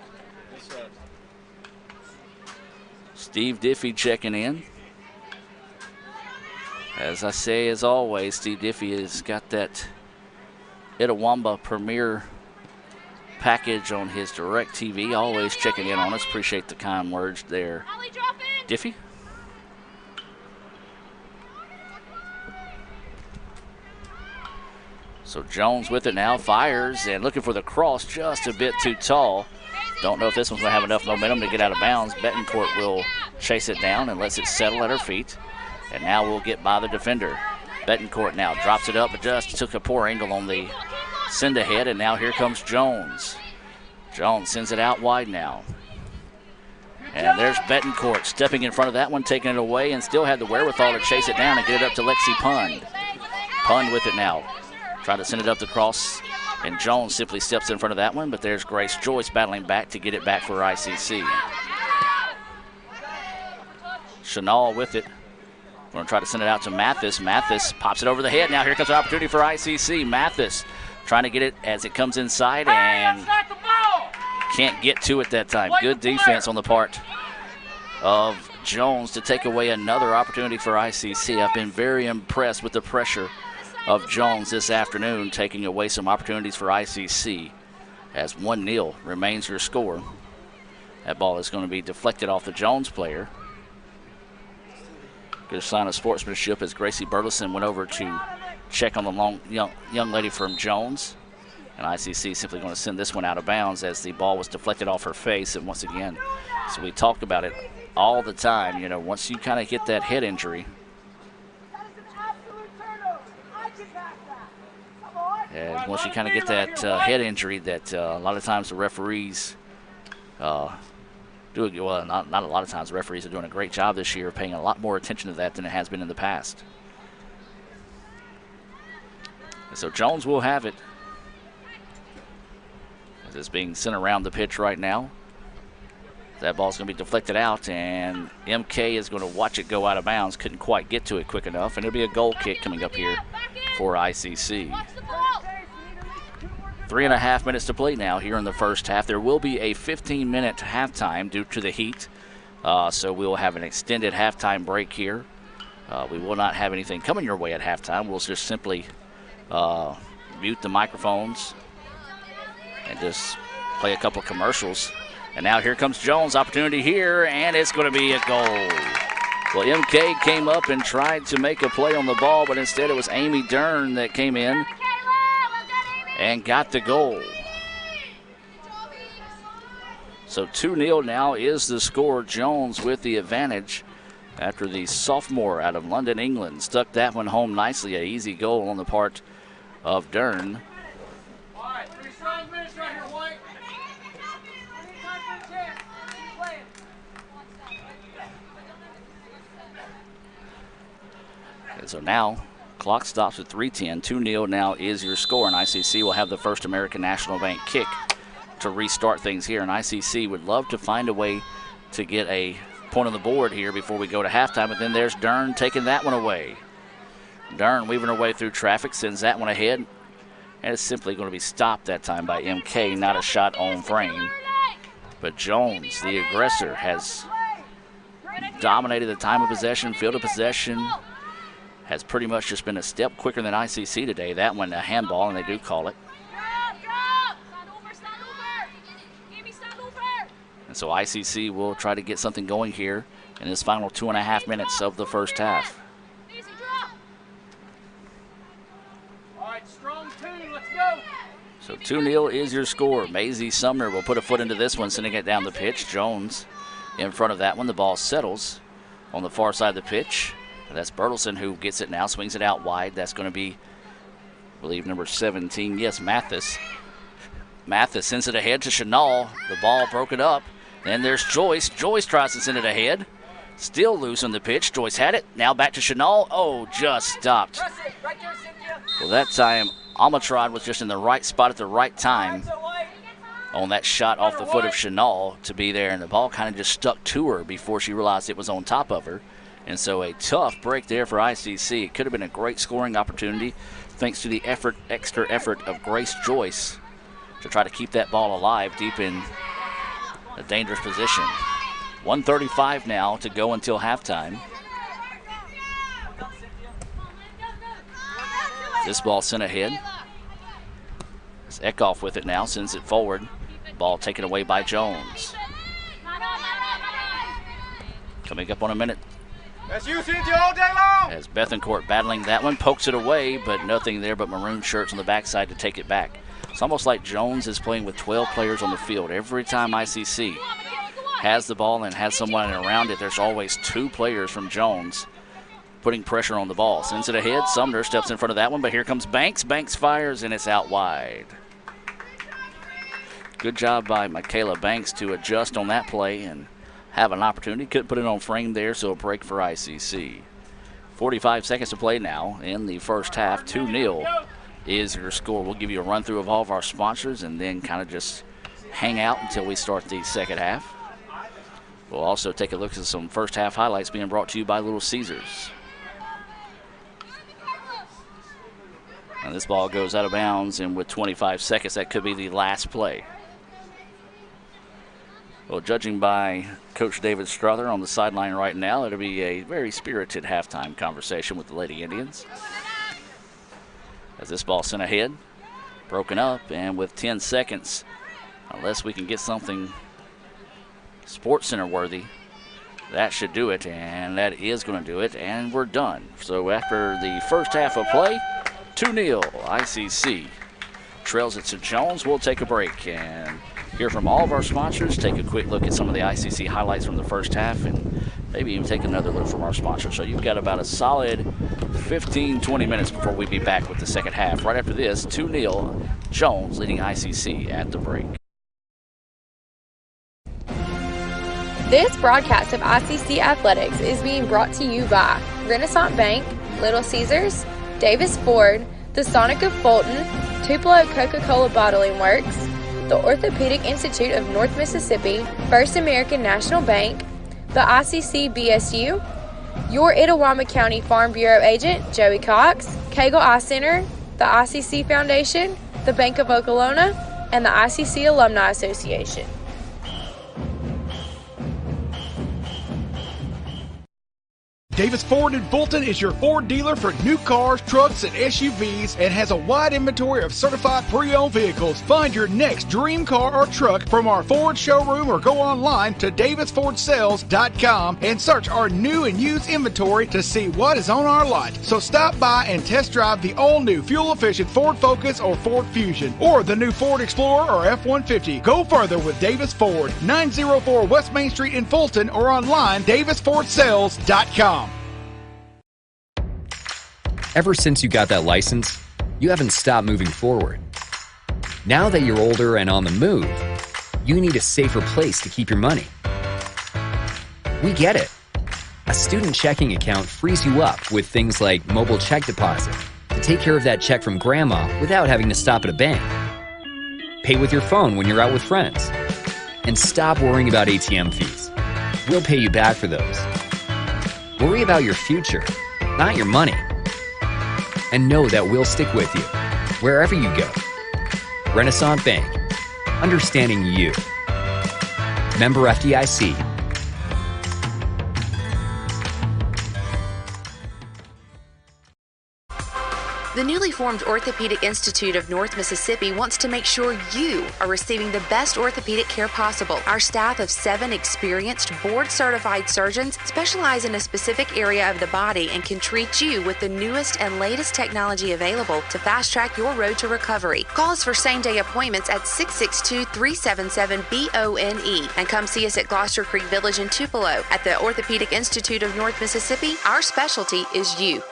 Steve Diffie checking in. As I say, as always, Steve Diffie has got that Itawamba Premier package on his DirecTV. Always checking in on us. Appreciate the kind words there, Diffie. So Jones with it now, fires, and looking for the cross, just a bit too tall. Don't know if this one's going to have enough momentum to get out of bounds. Betancourt will chase it down and lets it settle at her feet. And now we'll get by the defender. Betancourt now drops it up, but just took a poor angle on the send ahead, and now here comes Jones. Jones sends it out wide now. And there's Betancourt stepping in front of that one, taking it away, and still had the wherewithal to chase it down and get it up to Lexi Pund. Pund with it now. Trying to send it up the cross, and Jones simply steps in front of that one, but there's Grace Joyce battling back to get it back for ICC. Chanel with it. We're going to try to send it out to Mathis. Mathis pops it over the head. Now here comes an opportunity for ICC. Mathis trying to get it as it comes inside and can't get to it that time. Good defense on the part of Jones to take away another opportunity for ICC. I've been very impressed with the pressure of Jones this afternoon, taking away some opportunities for ICC as 1-0 remains your score. That ball is going to be deflected off the Jones player. Good sign of sportsmanship as Gracie Burleson went over to check on the young lady from Jones. And ICC simply going to send this one out of bounds as the ball was deflected off her face. And once again, so we talked about it all the time. You know, once you kind of get that head injury, and once you kind of get that head injury, that a lot of times the referees do it. Well, not a lot of times. The referees are doing a great job this year, paying a lot more attention to that than it has been in the past. And so Jones will have it. As it's being sent around the pitch right now. That ball's going to be deflected out, and MK is going to watch it go out of bounds. Couldn't quite get to it quick enough, and it'll be a goal kick coming up here for ICC. 3.5 minutes to play now here in the first half. There will be a 15-minute halftime due to the heat, so we will have an extended halftime break here. We will not have anything coming your way at halftime. We'll just simply mute the microphones and just play a couple of commercials. And now here comes Jones, opportunity here, and it's going to be a goal. Well, MK came up and tried to make a play on the ball, but instead it was Amy Dern that came in and got the goal. So 2-0 now is the score. Jones with the advantage after the sophomore out of London, England, stuck that one home nicely. An easy goal on the part of Dern. And so now clock stops at 3:10. 2-0 now is your score, and ICC will have the First American National Bank kick to restart things here. And ICC would love to find a way to get a point on the board here before we go to halftime, but then there's Dern taking that one away. Dern weaving her way through traffic, sends that one ahead, and it's simply going to be stopped that time by MK, not a shot on frame. But Jones, the aggressor, has dominated the time of possession, field of possession, has pretty much just been a step quicker than ICC today. That one a handball, and they do call it. And so ICC will try to get something going here in this final 2.5 minutes of the first half. All right, strong 2, let's go. So 2-0 is your score. Maisie Sumner will put a foot into this one, sending it down the pitch. Jones in front of that one. The ball settles on the far side of the pitch. That's Bertelson who gets it now, swings it out wide. That's going to be, I believe, number 17. Yes, Mathis. Mathis sends it ahead to Chenal. The ball broken up. Then there's Joyce. Joyce tries to send it ahead. Still loose on the pitch. Joyce had it. Now back to Chenal. Oh, just stopped. Well, that time, Amatrad was just in the right spot at the right time on that shot off the foot of Chenal to be there, and the ball kind of just stuck to her before she realized it was on top of her. And so a tough break there for ICC. It could have been a great scoring opportunity thanks to the extra effort of Grace Joyce to try to keep that ball alive deep in a dangerous position. 1:35 now to go until halftime. This ball sent ahead. It's Eckhoff with it now, sends it forward. Ball taken away by Jones. Coming up on a minute. That's you, Cynthia, all day long. As Bethencourt battling that one, pokes it away, but nothing there but maroon shirts on the backside to take it back. It's almost like Jones is playing with 12 players on the field. Every time ICC has the ball and has someone around it, there's always 2 players from Jones putting pressure on the ball. Sends it ahead. Sumner steps in front of that one, but here comes Banks. Banks fires, and it's out wide. Good job by Michaela Banks to adjust on that play and have an opportunity. Couldn't put it on frame there, so a break for ICC. 45 seconds to play now in the first half. 2-0 is your score. We'll give you a run through of all of our sponsors and then kind of just hang out until we start the second half. We'll also take a look at some first half highlights being brought to you by Little Caesars. And this ball goes out of bounds, and with 25 seconds, that could be the last play. Well, judging by Coach David Strother on the sideline right now, it'll be a very spirited halftime conversation with the Lady Indians. As this ball sent ahead, broken up, and with 10 seconds, unless we can get something Sports Center worthy, that should do it, and that is going to do it, and we're done. So after the first half of play, 2-0, ICC trails it to Jones. We'll take a break, and hear from all of our sponsors, take a quick look at some of the ICC highlights from the first half, and maybe even take another look from our sponsors. So you've got about a solid 15-20 minutes before we be back with the second half. Right after this, 2-0, Jones leading ICC at the break. This broadcast of ICC Athletics is being brought to you by Renaissance Bank, Little Caesars, Davis Ford, the Sonic of Fulton, Tupelo Coca-Cola Bottling Works, the Orthopedic Institute of North Mississippi, First American National Bank, the ICC BSU, your Itawamba County Farm Bureau agent, Joey Cox, Cagle Eye Center, the ICC Foundation, the Bank of Okolona, and the ICC Alumni Association. Davis Ford in Fulton is your Ford dealer for new cars, trucks, and SUVs and has a wide inventory of certified pre-owned vehicles. Find your next dream car or truck from our Ford showroom or go online to davisfordsales.com and search our new and used inventory to see what is on our lot. So stop by and test drive the all-new fuel-efficient Ford Focus or Ford Fusion or the new Ford Explorer or F-150. Go further with Davis Ford, 904 West Main Street in Fulton or online davisfordsales.com. Ever since you got that license, you haven't stopped moving forward. Now that you're older and on the move, you need a safer place to keep your money. We get it. A student checking account frees you up with things like mobile check deposit to take care of that check from grandma without having to stop at a bank. Pay with your phone when you're out with friends. And stop worrying about ATM fees. We'll pay you back for those. Worry about your future, not your money. And know that we'll stick with you, wherever you go. Renaissance Bank, understanding you. Member FDIC. The newly formed Orthopedic Institute of North Mississippi wants to make sure you are receiving the best orthopedic care possible. Our staff of 7 experienced, board-certified surgeons specialize in a specific area of the body and can treat you with the newest and latest technology available to fast-track your road to recovery. Call us for same-day appointments at 662-377-BONE and come see us at Gloucester Creek Village in Tupelo. At the Orthopedic Institute of North Mississippi, our specialty is you.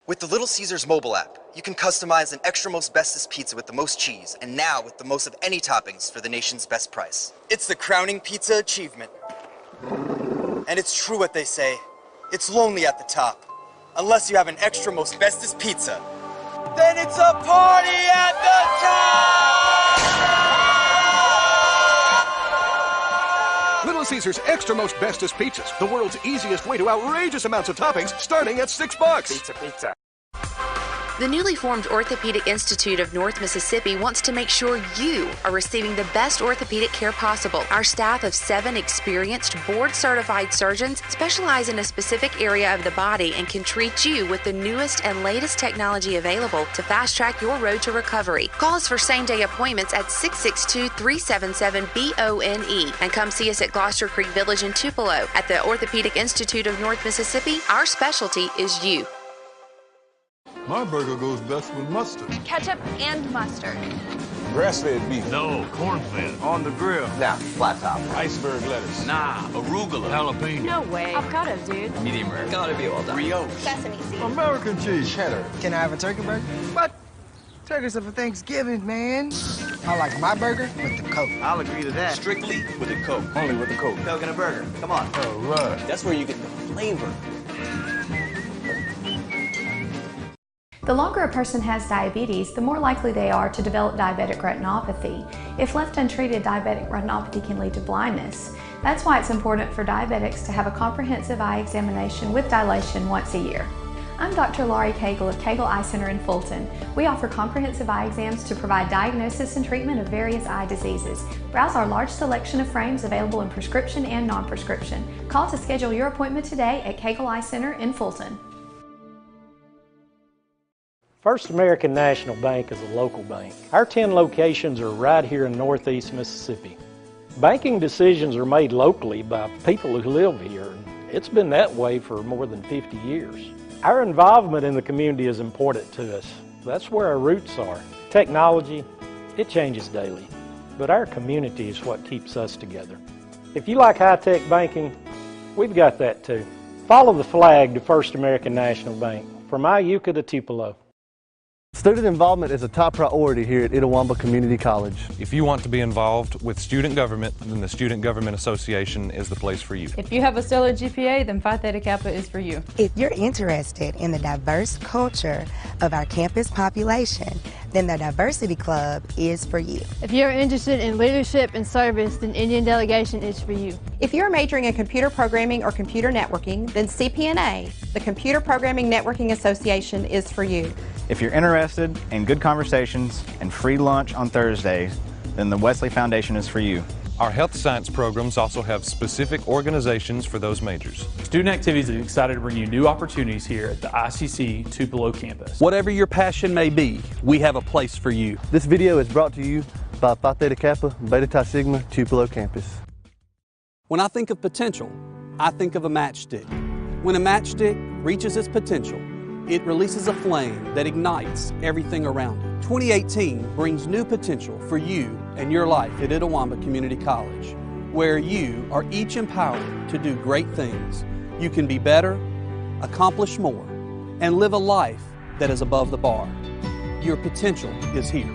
With the Little Caesars mobile app, you can customize an extra most bestest pizza with the most cheese, and now with the most of any toppings for the nation's best price. It's the crowning pizza achievement. And it's true what they say, it's lonely at the top. Unless you have an extra most bestest pizza. Then it's a party at the top! Little Caesars Extra Most Bestest Pizzas, the world's easiest way to outrageous amounts of toppings, starting at $6. Pizza. The newly formed Orthopedic Institute of North Mississippi wants to make sure you are receiving the best orthopedic care possible. Our staff of 7 experienced, board-certified surgeons specialize in a specific area of the body and can treat you with the newest and latest technology available to fast-track your road to recovery. Call us for same-day appointments at 662-377-BONE and come see us at Gloucester Creek Village in Tupelo. At the Orthopedic Institute of North Mississippi, our specialty is you. My burger goes best with mustard. Ketchup and mustard. Grass-fed beef. No, corn-fed. On the grill. Now, flat top. Iceberg lettuce. Nah, arugula. Jalapeno. No way. Avocado, dude. Medium rare. Gotta be well done. Brioche. Sesame seeds. American cheese. Cheddar. Can I have a turkey burger? What? Turkey's for Thanksgiving, man. I like my burger with the Coke. I'll agree to that. Strictly with a Coke. Only with the Coke. Coke and a burger. Come on. All right. That's where you get the flavor. The longer a person has diabetes, the more likely they are to develop diabetic retinopathy. If left untreated, diabetic retinopathy can lead to blindness. That's why it's important for diabetics to have a comprehensive eye examination with dilation once a year. I'm Dr. Laurie Cagle of Cagle Eye Center in Fulton. We offer comprehensive eye exams to provide diagnosis and treatment of various eye diseases. Browse our large selection of frames available in prescription and non-prescription. Call to schedule your appointment today at Cagle Eye Center in Fulton. First American National Bank is a local bank. Our 10 locations are right here in Northeast Mississippi. Banking decisions are made locally by people who live here. It's been that way for more than 50 years. Our involvement in the community is important to us. That's where our roots are. Technology, it changes daily. but our community is what keeps us together. If you like high-tech banking, we've got that too. Follow the flag to First American National Bank, from Iuka to Tupelo. Student involvement is a top priority here at Itawamba Community College. If you want to be involved with student government, then the Student Government Association is the place for you. If you have a stellar GPA, then Phi Theta Kappa is for you. If you're interested in the diverse culture of our campus population, then the Diversity Club is for you. If you're interested in leadership and service, then Indian Delegation is for you. If you're majoring in computer programming or computer networking, then CPNA, the Computer Programming Networking Association, is for you. If you're interested in good conversations and free lunch on Thursdays, then the Wesley Foundation is for you. Our health science programs also have specific organizations for those majors. Student Activities is excited to bring you new opportunities here at the ICC Tupelo campus. Whatever your passion may be, we have a place for you. This video is brought to you by Phi Theta Kappa, Beta Chi Sigma, Tupelo campus. When I think of potential, I think of a matchstick. When a matchstick reaches its potential, it releases a flame that ignites everything around it. 2018 brings new potential for you and your life at Itawamba Community College, where you are each empowered to do great things. You can be better, accomplish more, and live a life that is above the bar. Your potential is here.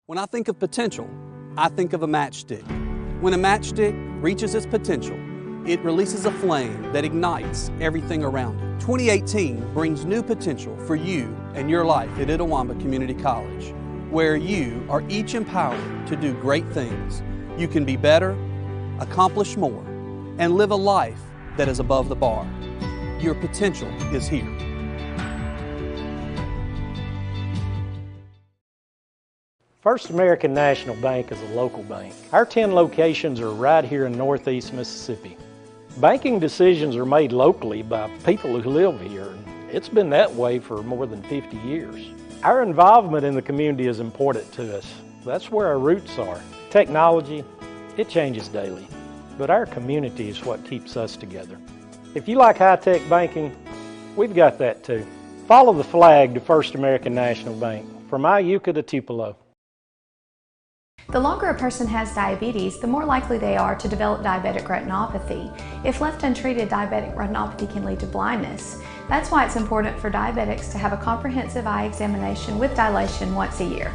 When I think of potential, I think of a matchstick. When a matchstick reaches its potential, it releases a flame that ignites everything around it. 2018 brings new potential for you and your life at Itawamba Community College, where you are each empowered to do great things. You can be better, accomplish more, and live a life that is above the bar. Your potential is here. First American National Bank is a local bank. Our 10 locations are right here in Northeast Mississippi. Banking decisions are made locally by people who live here, and it's been that way for more than 50 years. Our involvement in the community is important to us. That's where our roots are. Technology, it changes daily, but our community is what keeps us together. If you like high-tech banking, we've got that too. Follow the flag to First American National Bank, from Iuka to Tupelo. The longer a person has diabetes, the more likely they are to develop diabetic retinopathy. If left untreated, diabetic retinopathy can lead to blindness. That's why it's important for diabetics to have a comprehensive eye examination with dilation once a year.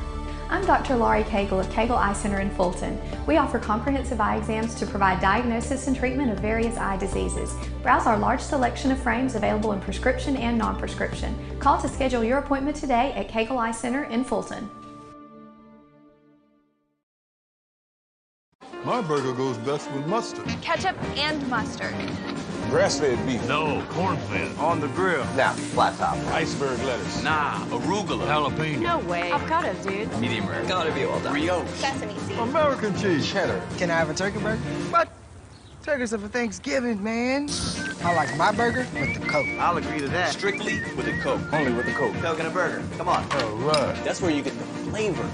I'm Dr. Laurie Cagle of Cagle Eye Center in Fulton. We offer comprehensive eye exams to provide diagnosis and treatment of various eye diseases. Browse our large selection of frames available in prescription and non-prescription. Call to schedule your appointment today at Cagle Eye Center in Fulton. My burger goes best with mustard. Ketchup and mustard. Grass-fed beef. No, corn-fed. On the grill. Now, flat top. Iceberg lettuce. Nah, arugula. Jalapeno. No way. Avocado, dude. Medium rare. Gotta be well done. Brioche. Sesame seeds. American cheese. Cheddar. Can I have a turkey burger? What? Turkeys are for Thanksgiving, man. I like my burger with the Coke. I'll agree to that. Strictly with a Coke. Only with the Coke. Coke and a burger. Come on. All right. That's where you get the flavor.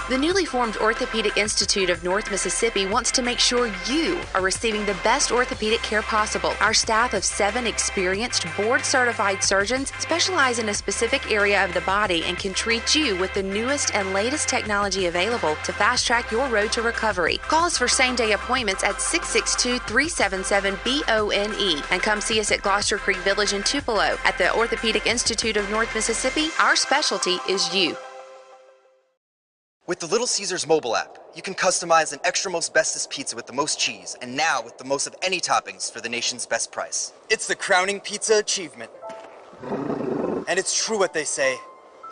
The newly formed Orthopedic Institute of North Mississippi wants to make sure you are receiving the best orthopedic care possible. Our staff of 7 experienced, board-certified surgeons specialize in a specific area of the body and can treat you with the newest and latest technology available to fast-track your road to recovery. Call us for same-day appointments at 662-377-BONE and come see us at Gloucester Creek Village in Tupelo. At the Orthopedic Institute of North Mississippi, our specialty is you. With the Little Caesars mobile app, you can customize an extra most bestest pizza with the most cheese, and now with the most of any toppings for the nation's best price. It's the crowning pizza achievement. And it's true what they say,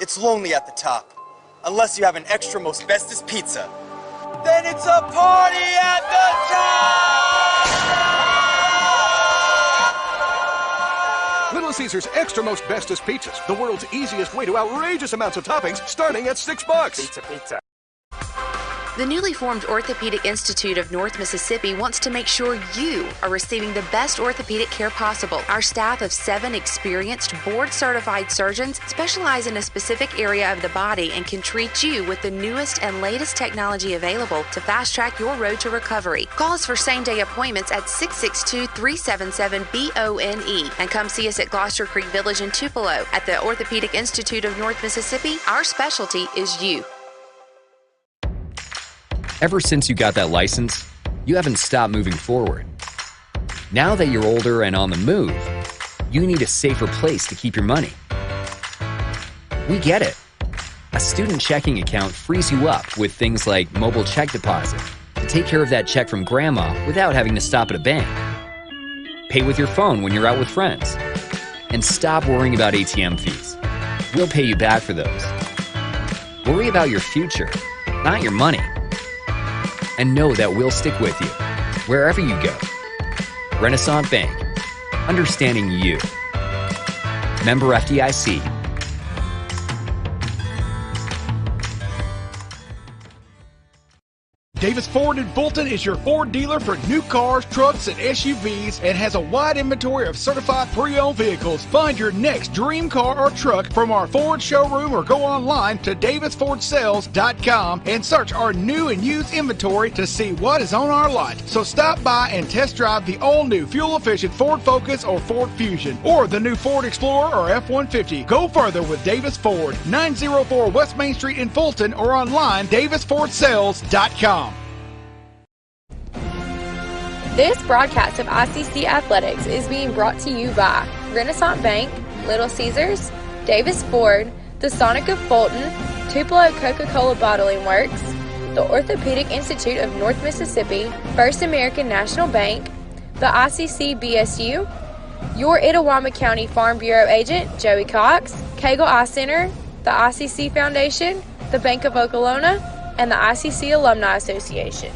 it's lonely at the top. Unless you have an extra most bestest pizza, then it's a party at the top! Little Caesars Extra Most Bestest Pizzas, the world's easiest way to outrageous amounts of toppings, starting at $6. Pizza. The newly formed Orthopedic Institute of North Mississippi wants to make sure you are receiving the best orthopedic care possible. Our staff of 7 experienced, board-certified surgeons specialize in a specific area of the body and can treat you with the newest and latest technology available to fast-track your road to recovery. Call us for same-day appointments at 662-377-BONE and come see us at Gloucester Creek Village in Tupelo. At the Orthopedic Institute of North Mississippi, our specialty is you. Ever since you got that license, you haven't stopped moving forward. Now that you're older and on the move, you need a safer place to keep your money. We get it. A student checking account frees you up with things like mobile check deposit to take care of that check from grandma without having to stop at a bank. Pay with your phone when you're out with friends. And stop worrying about ATM fees. We'll pay you back for those. Worry about your future, not your money. And know that we'll stick with you, wherever you go. Renaissance Bank, understanding you. Member FDIC. Davis Ford in Fulton is your Ford dealer for new cars, trucks, and SUVs and has a wide inventory of certified pre-owned vehicles. Find your next dream car or truck from our Ford showroom or go online to davisfordsales.com and search our new and used inventory to see what is on our lot. So stop by and test drive the all-new fuel-efficient Ford Focus or Ford Fusion or the new Ford Explorer or F-150. Go further with Davis Ford, 904 West Main Street in Fulton or online davisfordsales.com. This broadcast of ICC Athletics is being brought to you by Renaissance Bank, Little Caesars, Davis Ford, the Sonic of Fulton, Tupelo Coca-Cola Bottling Works, the Orthopedic Institute of North Mississippi, First American National Bank, the ICC BSU, your Itawamba County Farm Bureau agent, Joey Cox, Cagle Eye Center, the ICC Foundation, the Bank of Okolona, and the ICC Alumni Association.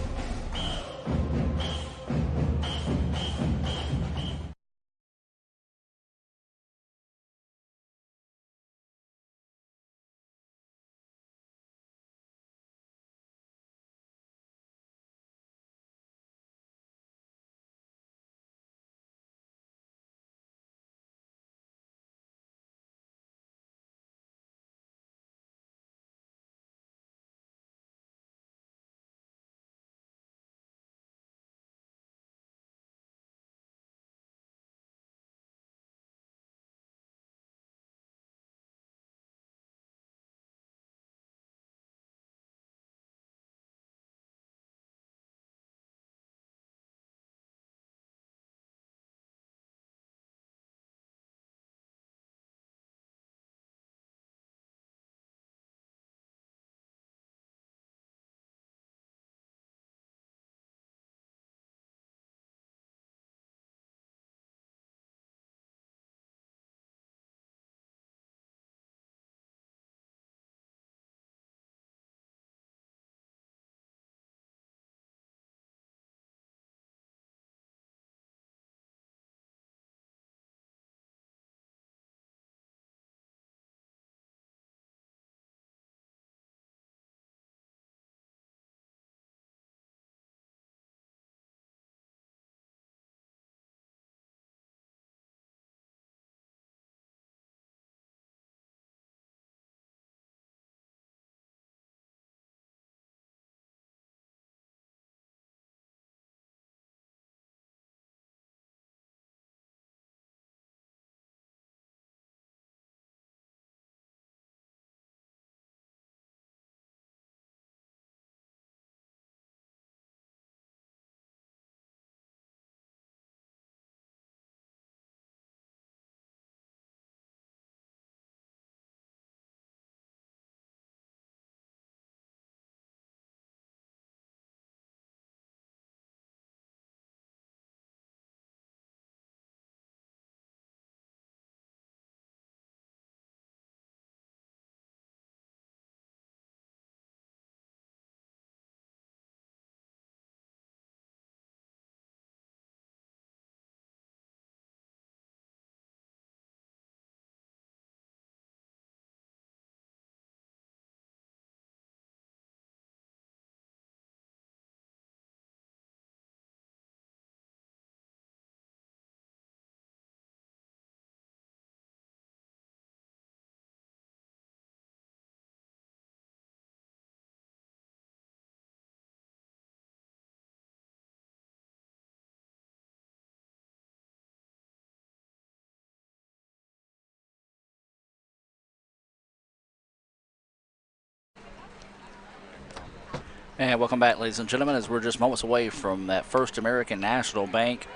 And welcome back, ladies and gentlemen, as we're just moments away from that First American National Bank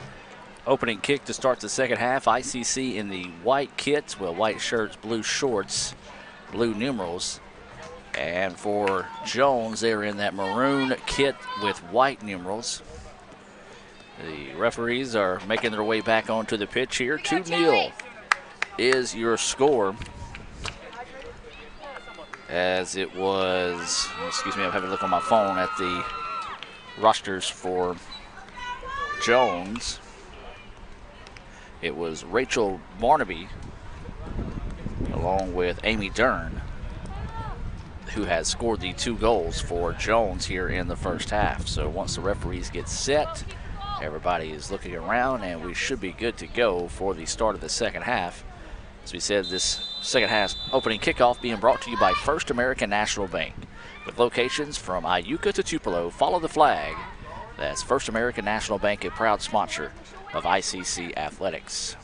opening kick to start the second half. ICC in the white kits, well, white shirts, blue shorts, blue numerals. And for Jones, they're in that maroon kit with white numerals. The referees are making their way back onto the pitch here. 2-0 is your score. As it was, excuse me, I'm having to look on my phone at the rosters for Jones. It was Rachel Barnaby along with Amy Dern who has scored the 2 goals for Jones here in the first half. So once the referees get set, everybody is looking around and we should be good to go for the start of the second half. As we said, this second half opening kickoff being brought to you by First American National Bank. With locations from Iuka to Tupelo, follow the flag. That's First American National Bank, a proud sponsor of ICC Athletics.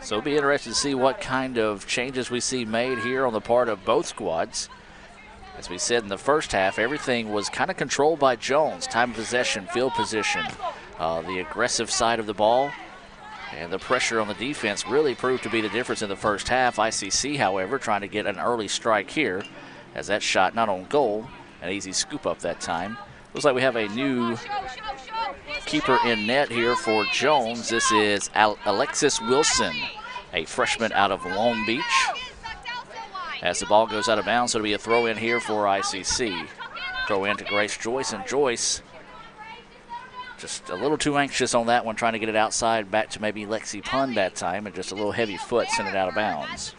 So it'll be interesting to see what kind of changes we see made here on the part of both squads. As we said in the first half, everything was kind of controlled by Jones. Time of possession, field position, the aggressive side of the ball. And the pressure on the defense really proved to be the difference in the first half. ICC, however, trying to get an early strike here as that shot not on goal. An easy scoop up that time. Looks like we have a new keeper in net here for Jones. This is Alexis Wilson, a freshman out of Long Beach. As the ball goes out of bounds, so it'll be a throw in here for ICC. Throw in to Grace Joyce, and Joyce just a little too anxious on that one, trying to get it outside back to maybe Lexi Pund that time, and just a little heavy foot sent it out of bounds.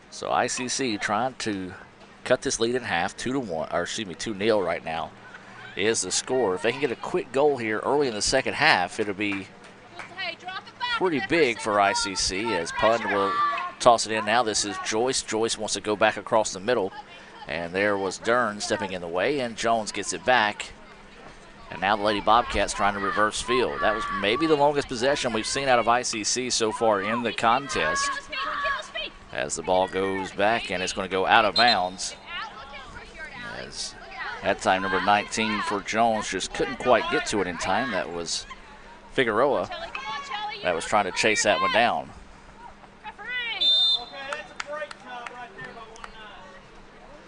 So ICC trying to cut this lead in half, 2-0 right now is the score. If they can get a quick goal here early in the second half, it'll be pretty big for ICC as Pund will toss it in now. This is Joyce. Joyce wants to go back across the middle. And there was Dern stepping in the way, and Jones gets it back. And now the Lady Bobcats trying to reverse field. That was maybe the longest possession we've seen out of ICC so far in the contest. As the ball goes back, and it's going to go out of bounds. As that time, number 19 for Jones just couldn't quite get to it in time. That was Figueroa that was trying to chase that one down.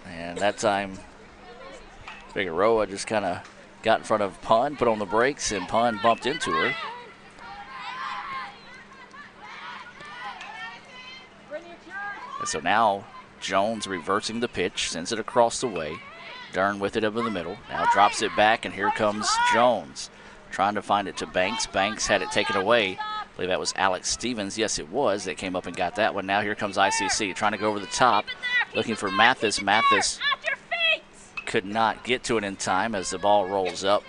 And that time, Figueroa just kind of got in front of Pund, put on the brakes, and Pund bumped into her. And so now Jones reversing the pitch, sends it across the way. Dern with it over the middle. Now drops it back, and here comes Jones trying to find it to Banks. Banks had it taken away. I believe that was Alex Stevens. Yes, it was. That came up and got that one. Now here comes ICC trying to go over the top, looking for Mathis. Mathis could not get to it in time as the ball rolls up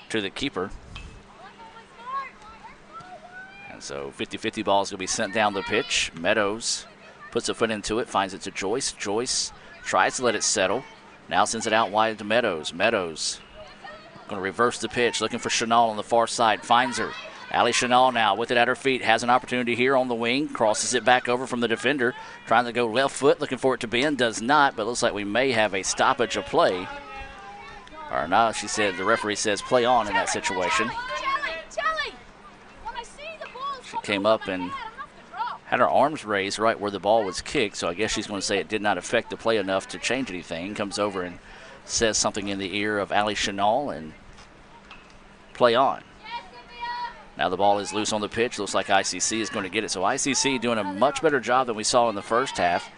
to the keeper. And so 50-50 ball is going to be sent down the pitch. Meadows puts a foot into it, finds it to Joyce. Joyce tries to let it settle. Now sends it out wide to Meadows. Meadows going to reverse the pitch, looking for Chenal on the far side. Finds her. Allie Chenal now with it at her feet, has an opportunity here on the wing, crosses it back over from the defender, trying to go left foot, looking for it to bend, does not, but looks like we may have a stoppage of play. Or no, she said, the referee says play on in that situation. She came up and had her arms raised right where the ball was kicked, so I guess she's going to say it did not affect the play enough to change anything. Comes over and says something in the ear of Allie Chenal and play on. Now the ball is loose on the pitch. Looks like ICC is going to get it. So ICC doing a much better job than we saw in the first half.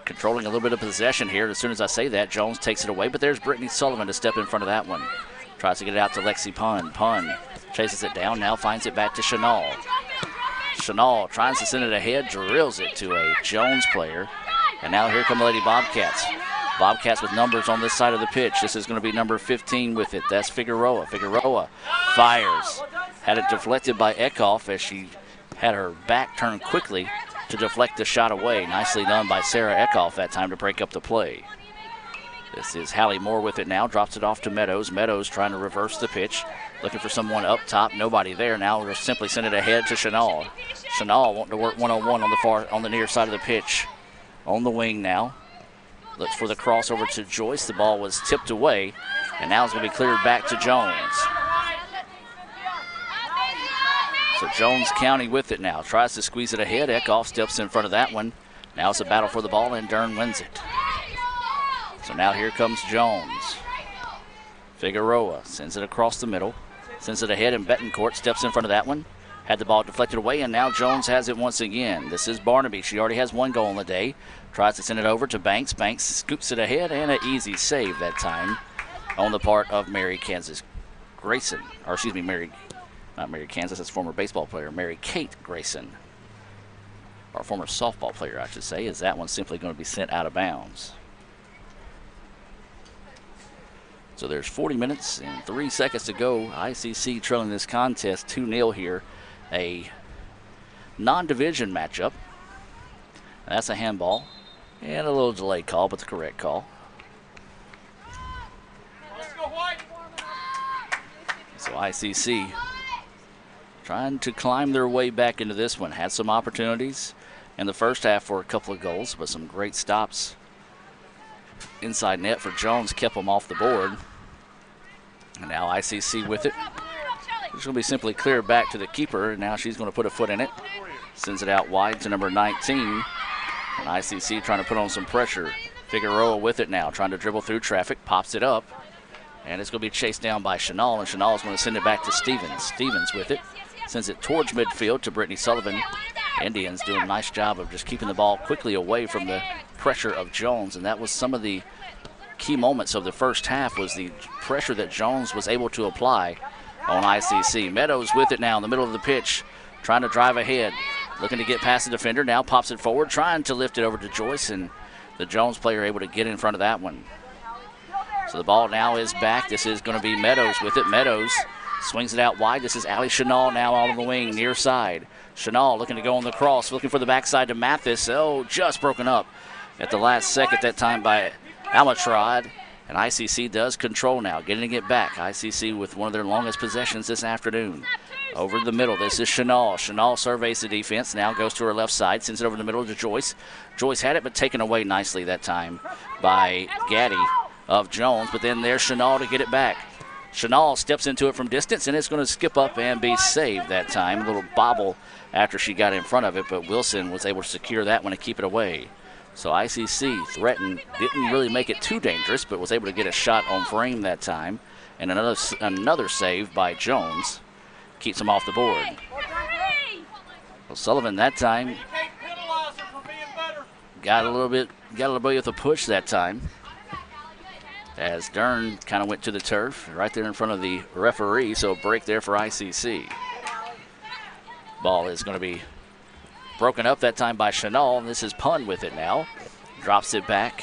Controlling a little bit of possession here. As soon as I say that, Jones takes it away. But there's Brittany Sullivan to step in front of that one. Tries to get it out to Lexi Pund. Pund chases it down. Now finds it back to Chenal. Chenal tries to send it ahead. Drills it to a Jones player. And now here come the Lady Bobcats. Bobcats with numbers on this side of the pitch. This is going to be number 15 with it. That's Figueroa. Figueroa fires. Had it deflected by Eckhoff as she had her back turned quickly to deflect the shot away. Nicely done by Sarah Eckhoff that time to break up the play. This is Hallie Moore with it now. Drops it off to Meadows. Meadows trying to reverse the pitch. Looking for someone up top. Nobody there. Now we'll simply send it ahead to Chenal. Chenal wanting to work one-on-one on the near side of the pitch. On the wing now. Looks for the crossover to Joyce. The ball was tipped away. And now it's going to be cleared back to Jones. So Jones County with it now. Tries to squeeze it ahead. Eckhoff steps in front of that one. Now it's a battle for the ball, and Dern wins it. So now here comes Jones. Figueroa sends it across the middle. Sends it ahead, and Betancourt steps in front of that one. Had the ball deflected away, and now Jones has it once again. This is Barnaby. She already has one goal in the day. Tries to send it over to Banks. Banks scoops it ahead, and an easy save that time on the part of Mary Kansas Grayson. Or excuse me, not Mary Kansas, that's former baseball player, Mary Kate Grayson. Or former softball player, I should say, as that one's simply going to be sent out of bounds. So there's 40 minutes and 3 seconds to go. ICC trailing this contest 2-0 here. A non-division matchup. That's a handball. And a little delay call, but the correct call. So ICC trying to climb their way back into this one. Had some opportunities in the first half for a couple of goals, but some great stops inside net for Jones kept them off the board. And now ICC with it. It's going to be simply cleared back to the keeper, and now she's going to put a foot in it. Sends it out wide to number 19. And ICC trying to put on some pressure. Figueroa with it now, trying to dribble through traffic, pops it up. And it's going to be chased down by Chenal, and Chenal is going to send it back to Stevens. Stevens with it. Sends it towards midfield to Brittany Sullivan. Indians doing a nice job of just keeping the ball quickly away from the pressure of Jones, and that was some of the key moments of the first half, was the pressure that Jones was able to apply on ICC. Meadows with it now in the middle of the pitch, trying to drive ahead, looking to get past the defender, now pops it forward, trying to lift it over to Joyce, and the Jones player able to get in front of that one. So the ball now is back. This is going to be Meadows with it. Meadows swings it out wide. This is Allie Chenal now on the wing, near side. Chenal looking to go on the cross, looking for the backside to Mathis. Oh, just broken up at the last second that time by Almatrod. And ICC does control now, getting it back. ICC with one of their longest possessions this afternoon. Over the middle, this is Chenal. Chenal surveys the defense, now goes to her left side, sends it over the middle to Joyce. Joyce had it, but taken away nicely that time by Gaddy of Jones. But then there's Chenal to get it back. Chenal steps into it from distance, and it's going to skip up and be saved that time. A little bobble after she got in front of it, but Wilson was able to secure that one and keep it away. So ICC threatened, didn't really make it too dangerous, but was able to get a shot on frame that time. And another save by Jones keeps him off the board. Well, Sullivan that time got a little bit with a push that time, as Dern kind of went to the turf right there in front of the referee, so a break there for ICC. Ball is going to be broken up that time by Chenal, and this is Pun with it now. Drops it back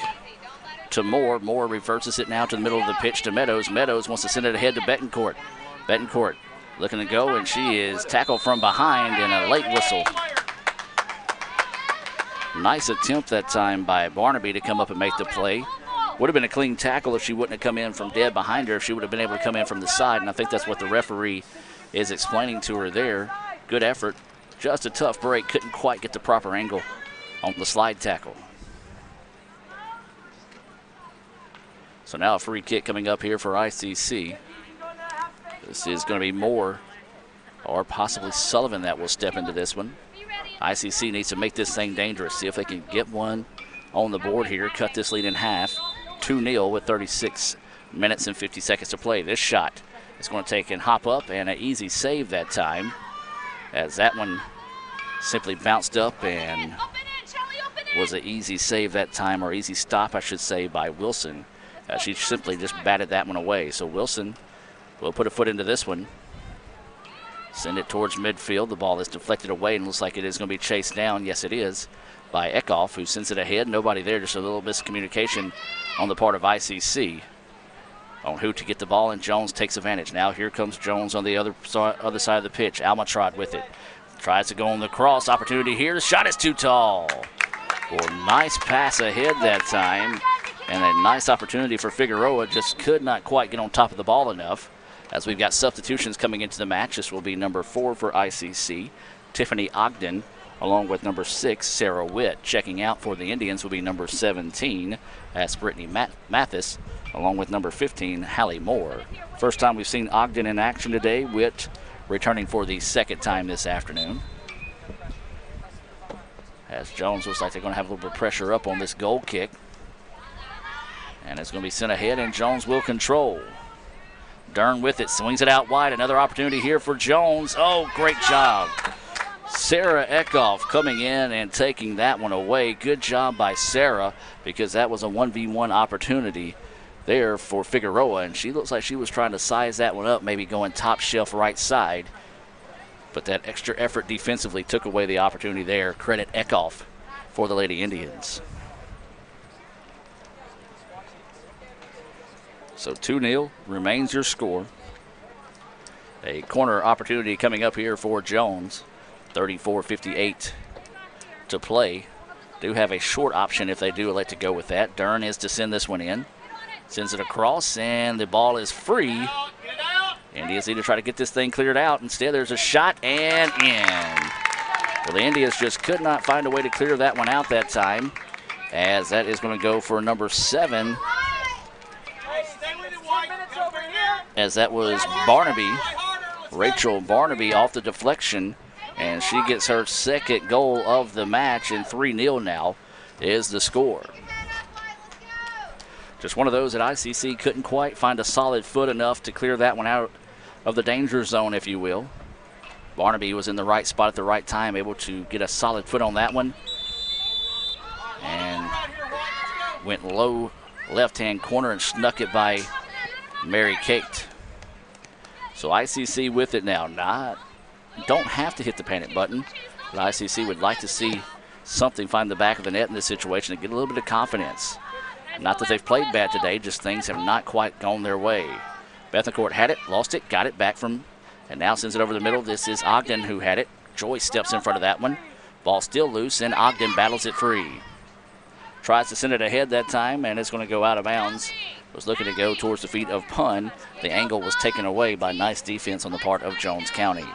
to Moore. Moore reverses it now to the middle of the pitch to Meadows. Meadows wants to send it ahead to Betancourt. Betancourt looking to go, and she is tackled from behind, and a late whistle. Nice attempt that time by Barnaby to come up and make the play. Would have been a clean tackle if she wouldn't have come in from dead behind her, if she would have been able to come in from the side, and I think that's what the referee is explaining to her there. Good effort. Just a tough break. Couldn't quite get the proper angle on the slide tackle. So now a free kick coming up here for ICC. This is going to be Moore or possibly Sullivan that will step into this one. ICC needs to make this thing dangerous. See if they can get one on the board here. Cut this lead in half. 2-0 with 36 minutes and 50 seconds to play. This shot is going to take and hop up, and an easy save that time, as that one simply bounced up and was an easy save that time, or easy stop, I should say, by Wilson. She simply just batted that one away. So Wilson will put a foot into this one. Send it towards midfield. The ball is deflected away and looks like it is going to be chased down. Yes, it is, by Eckhoff, who sends it ahead. Nobody there, just a little miscommunication on the part of ICC on who to get the ball, and Jones takes advantage. Now here comes Jones on the other side of the pitch. Almatrod with it. Tries to go on the cross. Opportunity here. The shot is too tall. Well, nice pass ahead that time. And a nice opportunity for Figueroa, just could not quite get on top of the ball enough. As we've got substitutions coming into the match, this will be number 4 for ICC, Tiffany Ogden, along with number 6, Sarah Witt. Checking out for the Indians will be number 17, that's Brittany Mathis, along with number 15, Hallie Moore. First time we've seen Ogden in action today, Witt returning for the second time this afternoon. As Jones looks like they're going to have a little bit of pressure up on this goal kick. And it's going to be sent ahead, and Jones will control. Dern with it, swings it out wide. Another opportunity here for Jones. Oh, great job. Sarah Eckhoff coming in and taking that one away. Good job by Sarah, because that was a 1v1 opportunity there for Figueroa, and she looks like she was trying to size that one up, maybe going top shelf right side. But that extra effort defensively took away the opportunity there. Credit Eckhoff for the Lady Indians. So 2-0 remains your score. A corner opportunity coming up here for Jones. 34:58 to play. Do have a short option if they do elect to go with that. Dern is to send this one in. Sends it across, and the ball is free. Indians need to try to get this thing cleared out. Instead, there's a shot and in. Well, the Indians just could not find a way to clear that one out that time, as that is going to go for number 7. As that was Barnaby, Rachel Barnaby off the deflection, and she gets her second goal of the match, and 3-0 now is the score. Just one of those that ICC couldn't quite find a solid foot enough to clear that one out of the danger zone, if you will. Barnaby was in the right spot at the right time, able to get a solid foot on that one, and went low left-hand corner and snuck it by Mary Kate. So ICC with it now. Don't have to hit the panic button, but ICC would like to see something find the back of the net in this situation to get a little bit of confidence. Not that they've played bad today, just things have not quite gone their way. Bethencourt had it, lost it, got it back from, and now sends it over the middle. This is Ogden who had it. Joyce steps in front of that one. Ball still loose, and Ogden battles it free. Tries to send it ahead that time, and it's going to go out of bounds. Was looking to go towards the feet of Pun. The angle was taken away by nice defense on the part of Jones County.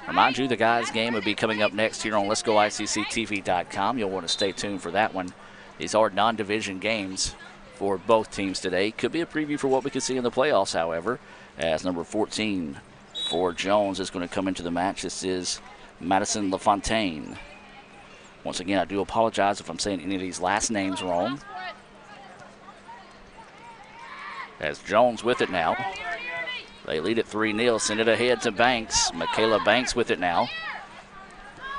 Remind you, the guys' game will be coming up next here on Let'sGoICCTV.com. You'll want to stay tuned for that one. These are non-division games for both teams today. Could be a preview for what we can see in the playoffs, however, as number 14 for Jones is going to come into the match. This is Madison LaFontaine. Once again, I do apologize if I'm saying any of these last names wrong. As Jones with it now. They lead it 3-0, send it ahead to Banks. Michaela Banks with it now.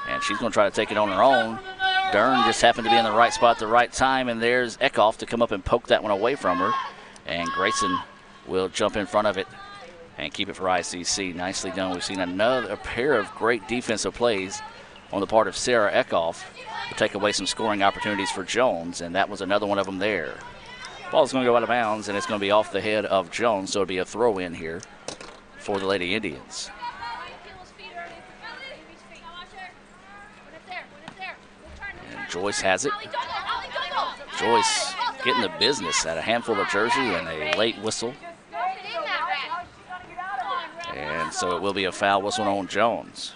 And she's going to try to take it on her own. Dern just happened to be in the right spot at the right time, and there's Eckhoff to come up and poke that one away from her. And Grayson will jump in front of it and keep it for ICC. Nicely done. We've seen another pair of great defensive plays on the part of Sarah Eckhoff to take away some scoring opportunities for Jones, and that was another one of them there. Ball's going to go out of bounds, and it's going to be off the head of Jones, so it'll be a throw-in here for the Lady Indians. And Joyce has it. Joyce getting the business at a handful of jersey and a late whistle. And so it will be a foul whistle on Jones.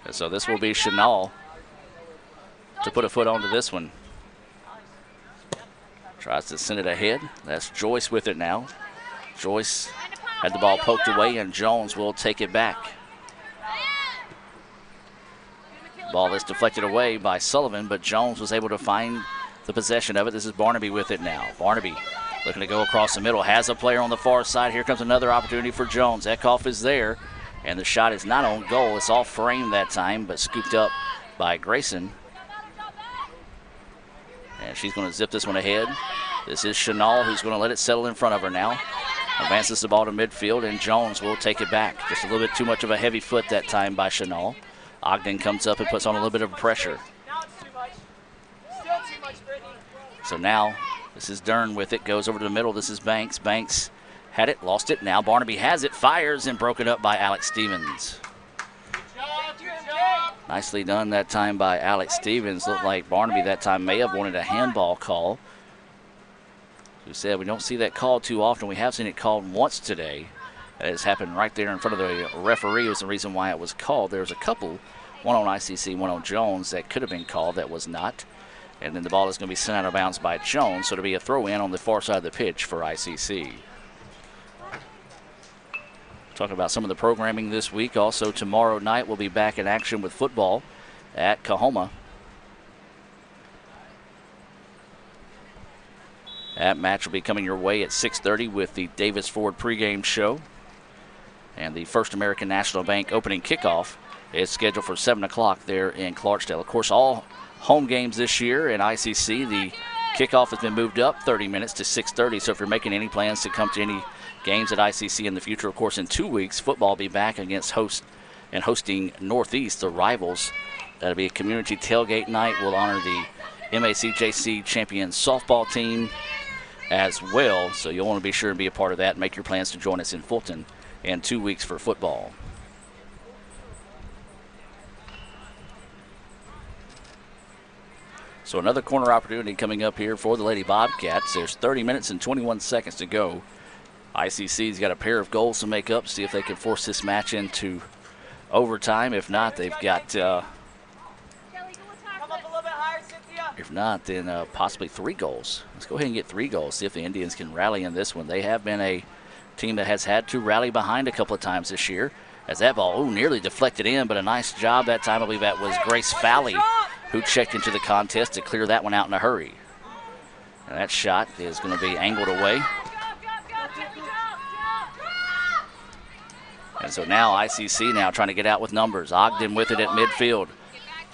And so this will be Chenal to put a foot onto this one. Tries to send it ahead. That's Joyce with it now. Joyce had the ball poked away, and Jones will take it back. Ball is deflected away by Sullivan, but Jones was able to find the possession of it. This is Barnaby with it now. Barnaby looking to go across the middle. Has a player on the far side. Here comes another opportunity for Jones. Eckhoff is there, and the shot is not on goal. It's off frame that time, but scooped up by Grayson. And she's going to zip this one ahead. This is Chenal who's going to let it settle in front of her now. Advances the ball to midfield, and Jones will take it back. Just a little bit too much of a heavy foot that time by Chenal. Ogden comes up and puts on a little bit of pressure. So now this is Dern with it. Goes over to the middle. This is Banks. Banks had it, lost it. Now Barnaby has it, fires, and broken up by Alex Stevens. Nicely done that time by Alex Stevens. Looked like Barnaby that time may have wanted a handball call. As we said, we don't see that call too often. We have seen it called once today. That has happened right there in front of the referee. Was the reason why it was called. There was a couple, one on ICC, one on Jones, that could have been called that was not. And then the ball is going to be sent out of bounds by Jones, so it'll be a throw-in on the far side of the pitch for ICC. Talking about some of the programming this week. Also, tomorrow night we'll be back in action with football at Coahoma. That match will be coming your way at 6:30 with the Davis Ford pregame show. And the First American National Bank opening kickoff is scheduled for 7 o'clock there in Clarksdale. Of course, all home games this year in ICC, the kickoff has been moved up 30 minutes to 6:30. So if you're making any plans to come to any games at ICC in the future, of course, in 2 weeks, football will be back against hosting Northeast, the rivals. That'll be a community tailgate night. We'll honor the MACJC champion softball team as well. So you'll want to be sure and be a part of that and make your plans to join us in Fulton in 2 weeks for football. So another corner opportunity coming up here for the Lady Bobcats. There's 30 minutes and 21 seconds to go. ICC's got a pair of goals to make up, see if they can force this match into overtime. If not, they've got, if not, then possibly 3 goals. Let's go ahead and get 3 goals, see if the Indians can rally in this one. They have been a team that has had to rally behind a couple of times this year. As that ball, nearly deflected in, but a nice job that time. I believe that was Grace Fowley who checked into the contest to clear that one out in a hurry. And that shot is going to be angled away. And so now ICC now trying to get out with numbers. Ogden with it at midfield.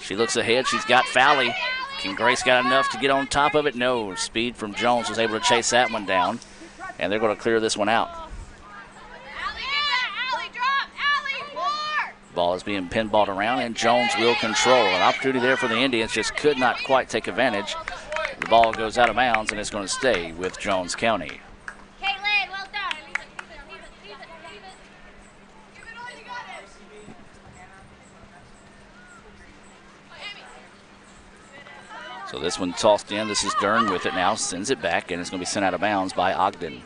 She looks ahead. She's got Fowley. Can Grace got enough to get on top of it? No. Speed from Jones was able to chase that one down. And they're going to clear this one out. Ball is being pinballed around, and Jones will control. An opportunity there for the Indians, just could not quite take advantage. The ball goes out of bounds, and it's going to stay with Jones County. So this one tossed in. This is Dern with it now. Sends it back, and it's going to be sent out of bounds by Ogden.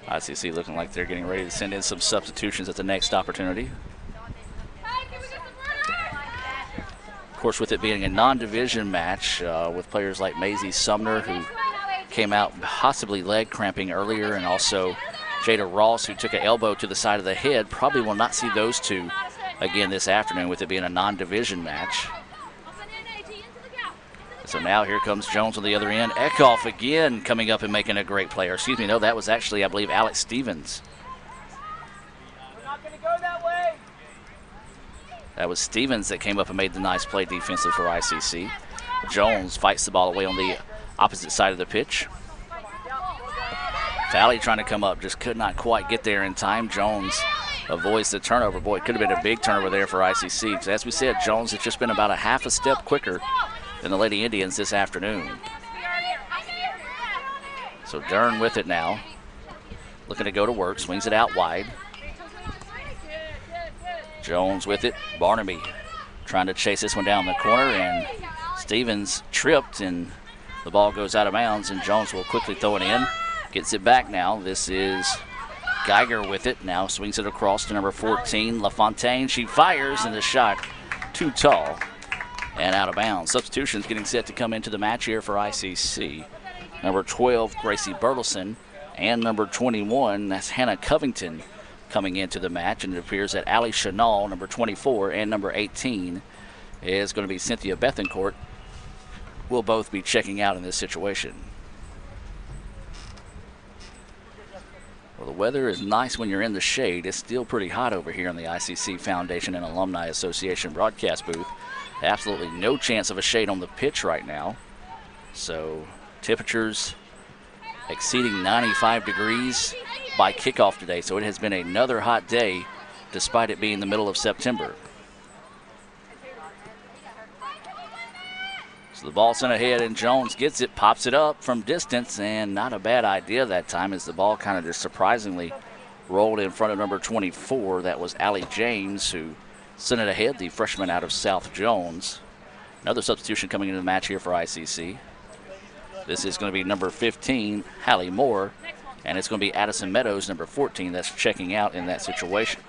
ICC looking like they're getting ready to send in some substitutions at the next opportunity. Of course, with it being a non-division match with players like Maisie Sumner, who came out possibly leg cramping earlier, and also Jada Ross, who took an elbow to the side of the head. Probably will not see those two again this afternoon with it being a non-division match. So now here comes Jones on the other end. Eckhoff again coming up and making a great play. Or excuse me, no, that was actually, I believe, Alex Stevens. That was Stevens that came up and made the nice play defensively for ICC. Jones fights the ball away on the opposite side of the pitch. Fowley trying to come up, just could not quite get there in time. Jones avoids the turnover. Boy, it could have been a big turnover there for ICC. Because as we said, Jones has just been about a half a step quicker than the Lady Indians this afternoon. So Dern with it now. Looking to go to work, swings it out wide. Jones with it. Barnaby trying to chase this one down the corner, and Stevens tripped, and the ball goes out of bounds, and Jones will quickly throw it in. Gets it back now. This is Geiger with it. Now swings it across to number 14, LaFontaine. She fires, and the shot too tall and out of bounds. Substitutions getting set to come into the match here for ICC. Number 12, Gracie Burleson, and number 21, that's Hannah Covington, coming into the match. And it appears that Allie Chenal, number 24, and number 18 is going to be Cynthia Bethencourt. Will both be checking out in this situation. Well, the weather is nice when you're in the shade. It's still pretty hot over here in the ICC Foundation and Alumni Association broadcast booth. Absolutely no chance of a shade on the pitch right now. So temperatures exceeding 95 degrees by kickoff today. So it has been another hot day despite it being the middle of September. So So the ball sent ahead, and Jones gets it, pops it up from distance, and not a bad idea that time as the ball kind of just surprisingly rolled in front of number 24. That was Allie James, who sent it ahead, the freshman out of South Jones. Another substitution coming into the match here for ICC. This is going to be number 15, Hallie Moore, and it's going to be Addison Meadows, number 14, that's checking out in that situation.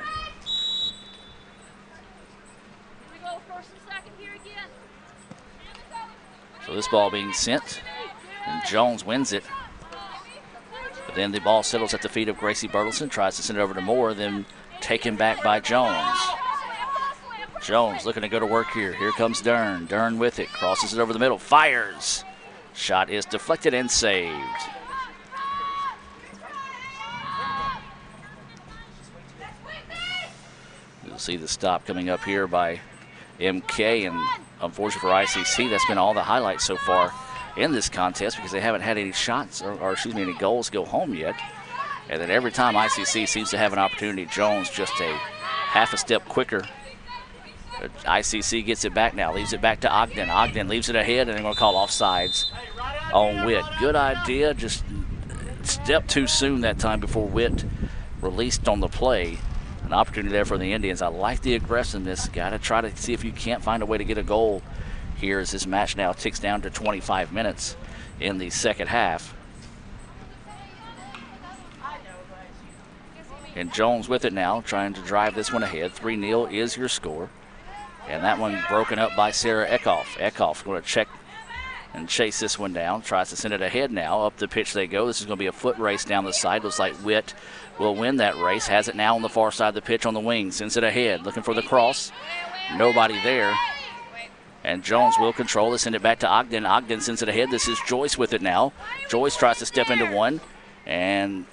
So this ball being sent, and Jones wins it. But then the ball settles at the feet of Gracie Burleson, tries to send it over to Moore, then taken back by Jones. Jones looking to go to work here. Here comes Dern. Dern with it, crosses it over the middle, fires. Shot is deflected and saved. You'll see the stop coming up here by MK, and unfortunately for ICC, that's been all the highlights so far in this contest because they haven't had any shots or any goals go home yet. And then every time ICC seems to have an opportunity, Jones just a half a step quicker. But ICC gets it back now, leaves it back to Ogden. Ogden leaves it ahead, and they're going to call offsides on Witt. Good idea, just stepped too soon that time before Witt released on the play. An opportunity there for the Indians. I like the aggressiveness. Got to try to see if you can't find a way to get a goal here as this match now ticks down to 25 minutes in the second half. And Jones with it now, trying to drive this one ahead. 3-0 is your score. And that one broken up by Sarah Eckhoff. Eckhoff going to check and chase this one down. Tries to send it ahead now. Up the pitch they go. This is going to be a foot race down the side. Looks like Witt will win that race. Has it now on the far side of the pitch on the wing. Sends it ahead. Looking for the cross. Nobody there. And Jones will control it. Send it back to Ogden. Ogden sends it ahead. This is Joyce with it now. Joyce tries to step into one. And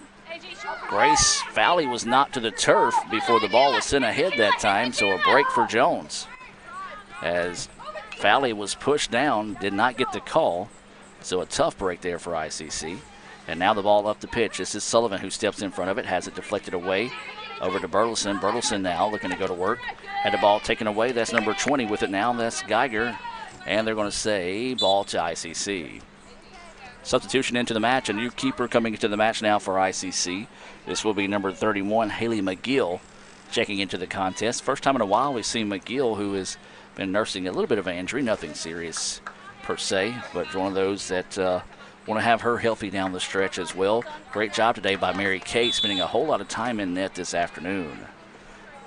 Grace Fowley was knocked to the turf before the ball was sent ahead that time. So a break for Jones. As Fowley was pushed down, did not get the call. So a tough break there for ICC. And now the ball up the pitch. This is Sullivan who steps in front of it, has it deflected away over to Burleson. Burleson now looking to go to work. Had the ball taken away. That's number 20 with it now. That's Geiger. And they're going to say ball to ICC. Substitution into the match. A new keeper coming into the match now for ICC. This will be number 31, Haley McGill, checking into the contest. First time in a while we've seen McGill, who has been nursing a little bit of an injury. Nothing serious per se, but one of those that want to have her healthy down the stretch as well. Great job today by Mary Kate, spending a whole lot of time in net this afternoon.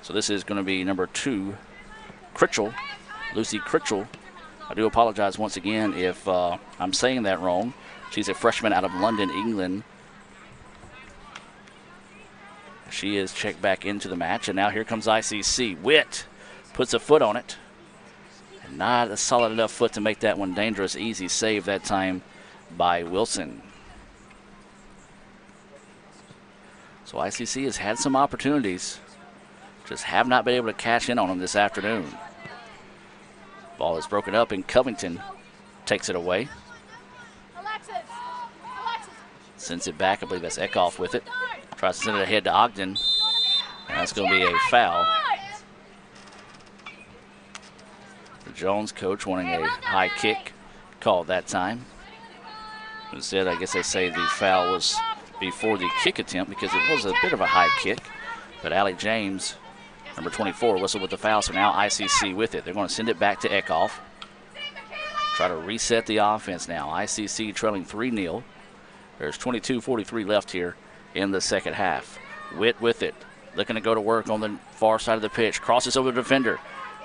So this is going to be number 2, Critchell, Lucy Critchell. I do apologize once again if I'm saying that wrong. She's a freshman out of London, England. She is checked back into the match, and now here comes ICC. Witt puts a foot on it. And not a solid enough foot to make that one dangerous. Easy save that time by Wilson. So ICC has had some opportunities, just have not been able to cash in on them this afternoon. Ball is broken up, and Covington takes it away. Sends it back. I believe that's Eckhoff with it. Tries to send it ahead to Ogden. And that's going to be a foul. The Jones coach wanting a high kick called that time. Instead, I guess they say the foul was before the kick attempt because it was a bit of a high kick. But Allie James, number 24, whistled with the foul, so now ICC with it. They're going to send it back to Eckhoff. Try to reset the offense now. ICC trailing 3-0. There's 22:43 left here in the second half. Witt with it, looking to go to work on the far side of the pitch. Crosses over the defender.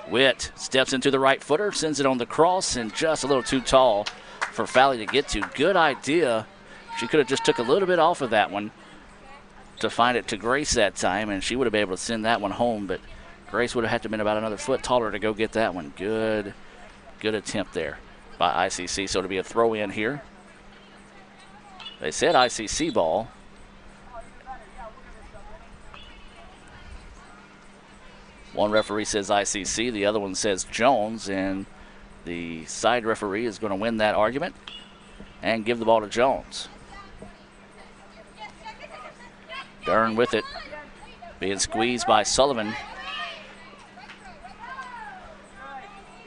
Witt steps into the right footer, sends it on the cross, and just a little too tall for Fowley to get to. Good idea. She could have just took a little bit off of that one to find it to Grace that time, and she would have been able to send that one home, but Grace would have had to have been about another foot taller to go get that one. Good attempt there by ICC. So it'll be a throw in here. They said ICC ball. One referee says ICC, the other one says Jones, and the side referee is going to win that argument and give the ball to Jones. Dern with it, being squeezed by Sullivan.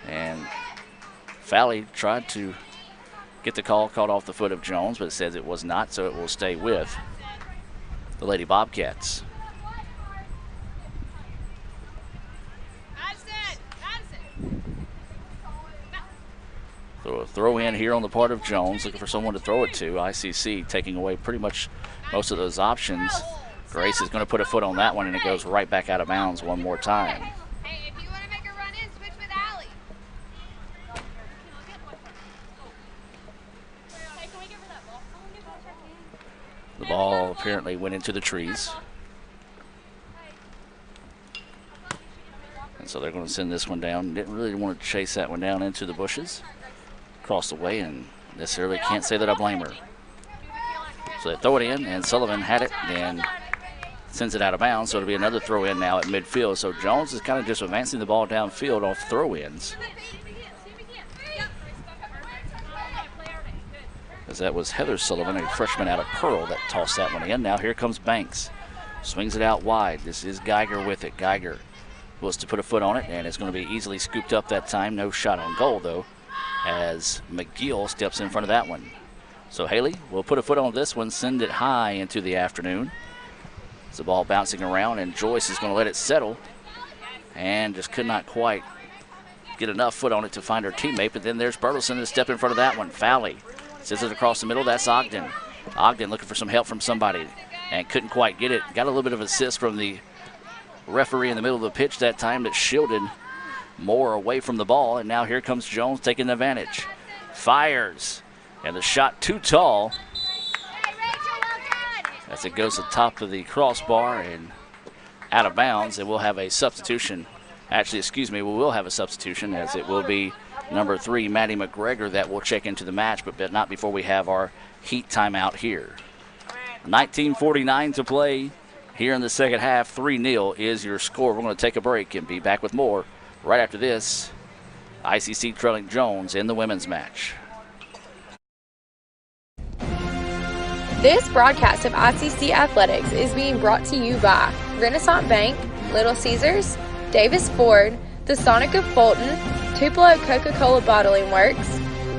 And Fowley tried to get the call caught off the foot of Jones, but it says it was not, so it will stay with the Lady Bobcats. So a throw in here on the part of Jones, looking for someone to throw it to. ICC taking away pretty much most of those options. Grace is going to put a foot on that one, and it goes right back out of bounds one more time. Hey, if you want to make a run in, switch with Allie. Hey, can we give her that ball? The ball apparently went into the trees. And so they're going to send this one down. Didn't really want to chase that one down into the bushes. Across the way, and necessarily can't say that I blame her. So they throw it in, and Sullivan had it and sends it out of bounds, so it'll be another throw in now at midfield. So Jones is kind of just advancing the ball downfield off throw-ins. As that was Heather Sullivan, a freshman out of Pearl, that tossed that one in. Now here comes Banks. Swings it out wide. This is Geiger with it. Geiger was to put a foot on it, and it's going to be easily scooped up that time. No shot on goal, though, as McGill steps in front of that one. So Haley will put a foot on this one, send it high into the afternoon. It's the ball bouncing around, and Joyce is going to let it settle, and just could not quite get enough foot on it to find her teammate. But then there's Burleson to step in front of that one. Fowley sends it across the middle. That's Ogden. Ogden looking for some help from somebody and couldn't quite get it. Got a little bit of assist from the referee in the middle of the pitch that time that shielded Moore away from the ball, and now here comes Jones taking advantage. Fires, and the shot too tall. As it goes to the top of the crossbar and out of bounds, and we'll have a substitution. Actually, excuse me, we will have a substitution, as it will be number 3, Maddie McGregor, that will check into the match, but not before we have our heat timeout here. 19:49 to play here in the second half. 3-0 is your score. We're going to take a break and be back with more right after this. ICC trailing Jones in the women's match. This broadcast of ICC Athletics is being brought to you by Renaissance Bank, Little Caesars, Davis Ford, the Sonic of Fulton, Tupelo Coca-Cola Bottling Works,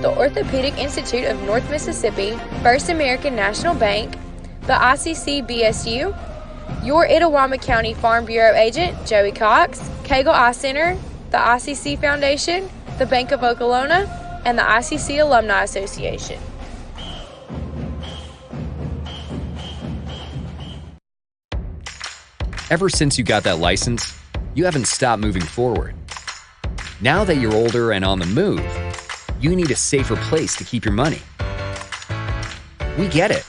the Orthopedic Institute of North Mississippi, First American National Bank, the ICC BSU, your Itawamba County Farm Bureau agent, Joey Cox, Cagle Eye Center, the ICC Foundation, the Bank of Okolona, and the ICC Alumni Association. Ever since you got that license, you haven't stopped moving forward. Now that you're older and on the move, you need a safer place to keep your money. We get it.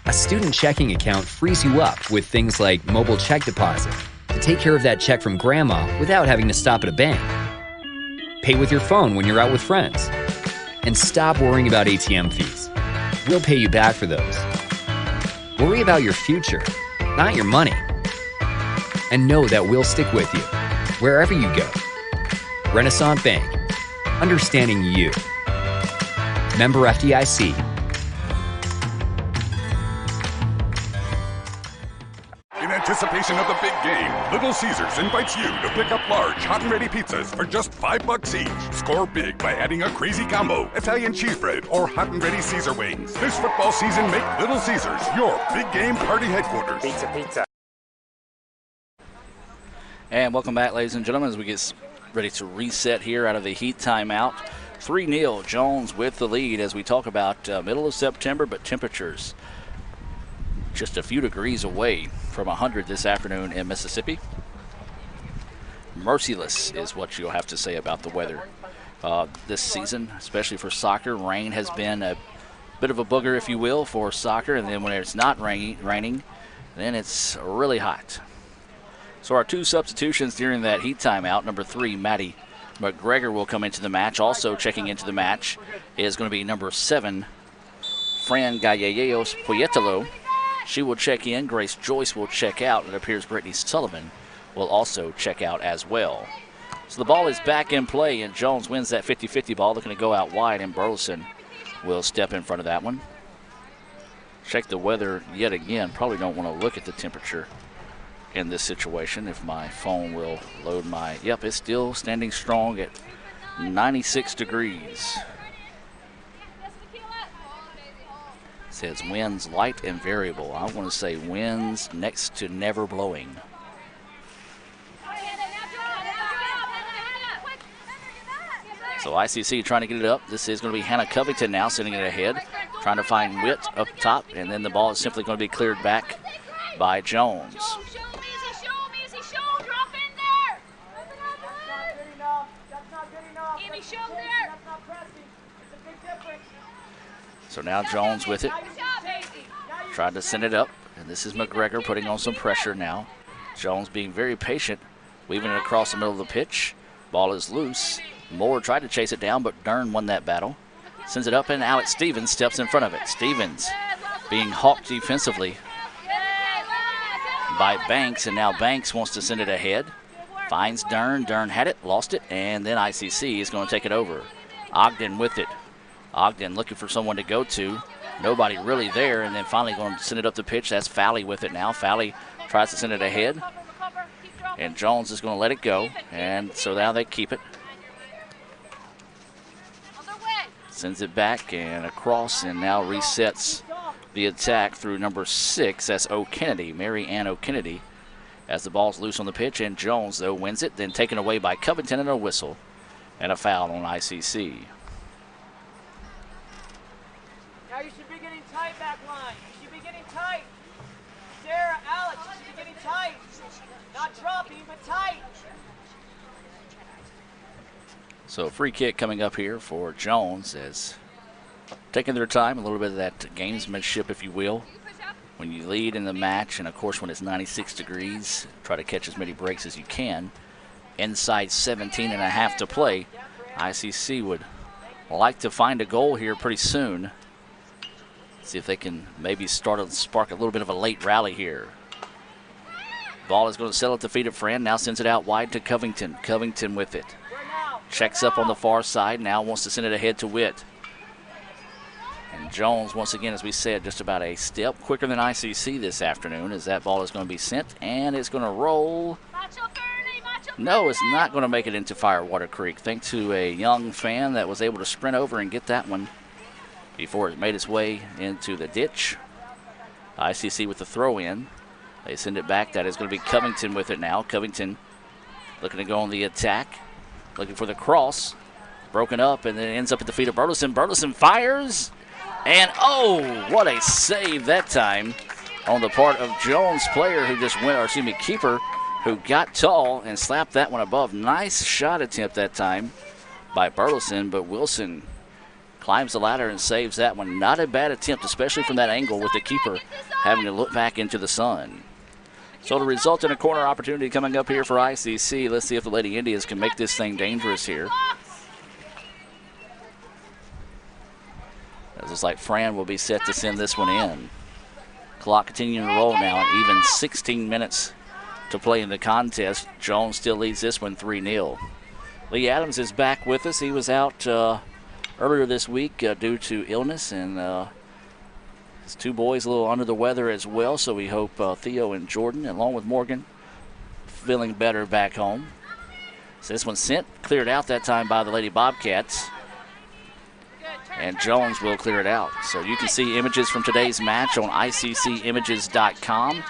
A student checking account frees you up with things like mobile check deposit to take care of that check from grandma without having to stop at a bank. Pay with your phone when you're out with friends. And stop worrying about ATM fees. We'll pay you back for those. Worry about your future, not your money. And know that we'll stick with you wherever you go. Renaissance Bank. Understanding you. Member FDIC. In anticipation of the big game, Little Caesars invites you to pick up large, hot and ready pizzas for just $5 each. Score big by adding a crazy combo, Italian cheese bread, or hot and ready Caesar wings. This football season, make Little Caesars your big game party headquarters. Pizza. And welcome back, ladies and gentlemen, as we get ready to reset here out of the heat timeout. 3-0, Jones with the lead as we talk about middle of September, but temperatures just a few degrees away from 100 this afternoon in Mississippi. Merciless is what you'll have to say about the weather this season, especially for soccer. Rain has been a bit of a booger, if you will, for soccer, and then when it's not raining, then it's really hot. So our 2 substitutions during that heat timeout, number 3, Maddie McGregor will come into the match. Also checking into the match is going to be number 7, Fran Gallegos Poyetalo. She will check in. Grace Joyce will check out. It appears Brittany Sullivan will also check out as well. So the ball is back in play, and Jones wins that 50-50 ball, looking to go out wide, and Burleson will step in front of that one. Check the weather yet again. Probably don't want to look at the temperature in this situation if my phone will load my, yep, it's still standing strong at 96 degrees. Says winds light and variable. I want to say winds next to never blowing. So ICC trying to get it up. This is going to be Hannah Covington now sending it ahead, trying to find Witt up top, and then the ball is simply going to be cleared back by Jones. So now Jones with it. Tried to send it up, and this is McGregor putting on some pressure now. Jones being very patient, weaving it across the middle of the pitch. Ball is loose. Moore tried to chase it down, but Dern won that battle. Sends it up, and Alex Stevens steps in front of it. Stevens being hawked defensively by Banks, and now Banks wants to send it ahead. Finds Dern. Dern had it, lost it, and then ICC is going to take it over. Ogden with it. Ogden looking for someone to go to. Nobody really there, and then finally going to send it up the pitch. That's Fowley with it now. Fowley tries to send it ahead, and Jones is going to let it go, and so now they keep it. Sends it back and across, and now resets the attack through number 6. That's O'Kennedy, Mary Ann O'Kennedy, as the ball's loose on the pitch, and Jones, though, wins it, then taken away by Covington, and a whistle and a foul on ICC. Now you should be getting tight back line. You should be getting tight. Sarah, Alex, you should be getting tight. Not dropping, but tight. So a free kick coming up here for Jones, as taking their time, a little bit of that gamesmanship, if you will. When you lead in the match, and of course when it's 96 degrees, try to catch as many breaks as you can. Inside 17 and a half to play. ICC would like to find a goal here pretty soon. See if they can maybe spark a little bit of a late rally here. Ball is going to settle at the feet of Friend. Now sends it out wide to Covington. Covington with it. Checks up on the far side. Now wants to send it ahead to Witt. And Jones, once again, as we said, just about a step quicker than ICC this afternoon, as that ball is going to be sent, and it's going to roll. No, it's not going to make it into Firewater Creek. Thanks to a young fan that was able to sprint over and get that one before it made its way into the ditch. ICC with the throw in. They send it back. That is going to be Covington with it now. Covington looking to go on the attack. Looking for the cross. Broken up, and then ends up at the feet of Burleson. Burleson fires. And oh, what a save that time on the part of Jones' player who just went, or excuse me, keeper, who got tall and slapped that one above. Nice shot attempt that time by Burleson, but Wilson climbs the ladder and saves that one. Not a bad attempt, especially from that angle with the keeper having to look back into the sun. So the result in a corner opportunity coming up here for ICC. Let's see if the Lady Indians can make this thing dangerous here. It looks like Fran will be set to send this one in. Clock continuing to roll now, and even 16 minutes to play in the contest. Jones still leads this one 3-0. Lee Adams is back with us. He was out earlier this week due to illness, and his two boys a little under the weather as well, so we hope Theo and Jordan, along with Morgan, feeling better back home. So this one's sent, cleared out that time by the Lady Bobcats, and Jones will clear it out. So you can see images from today's match on ICCimages.com.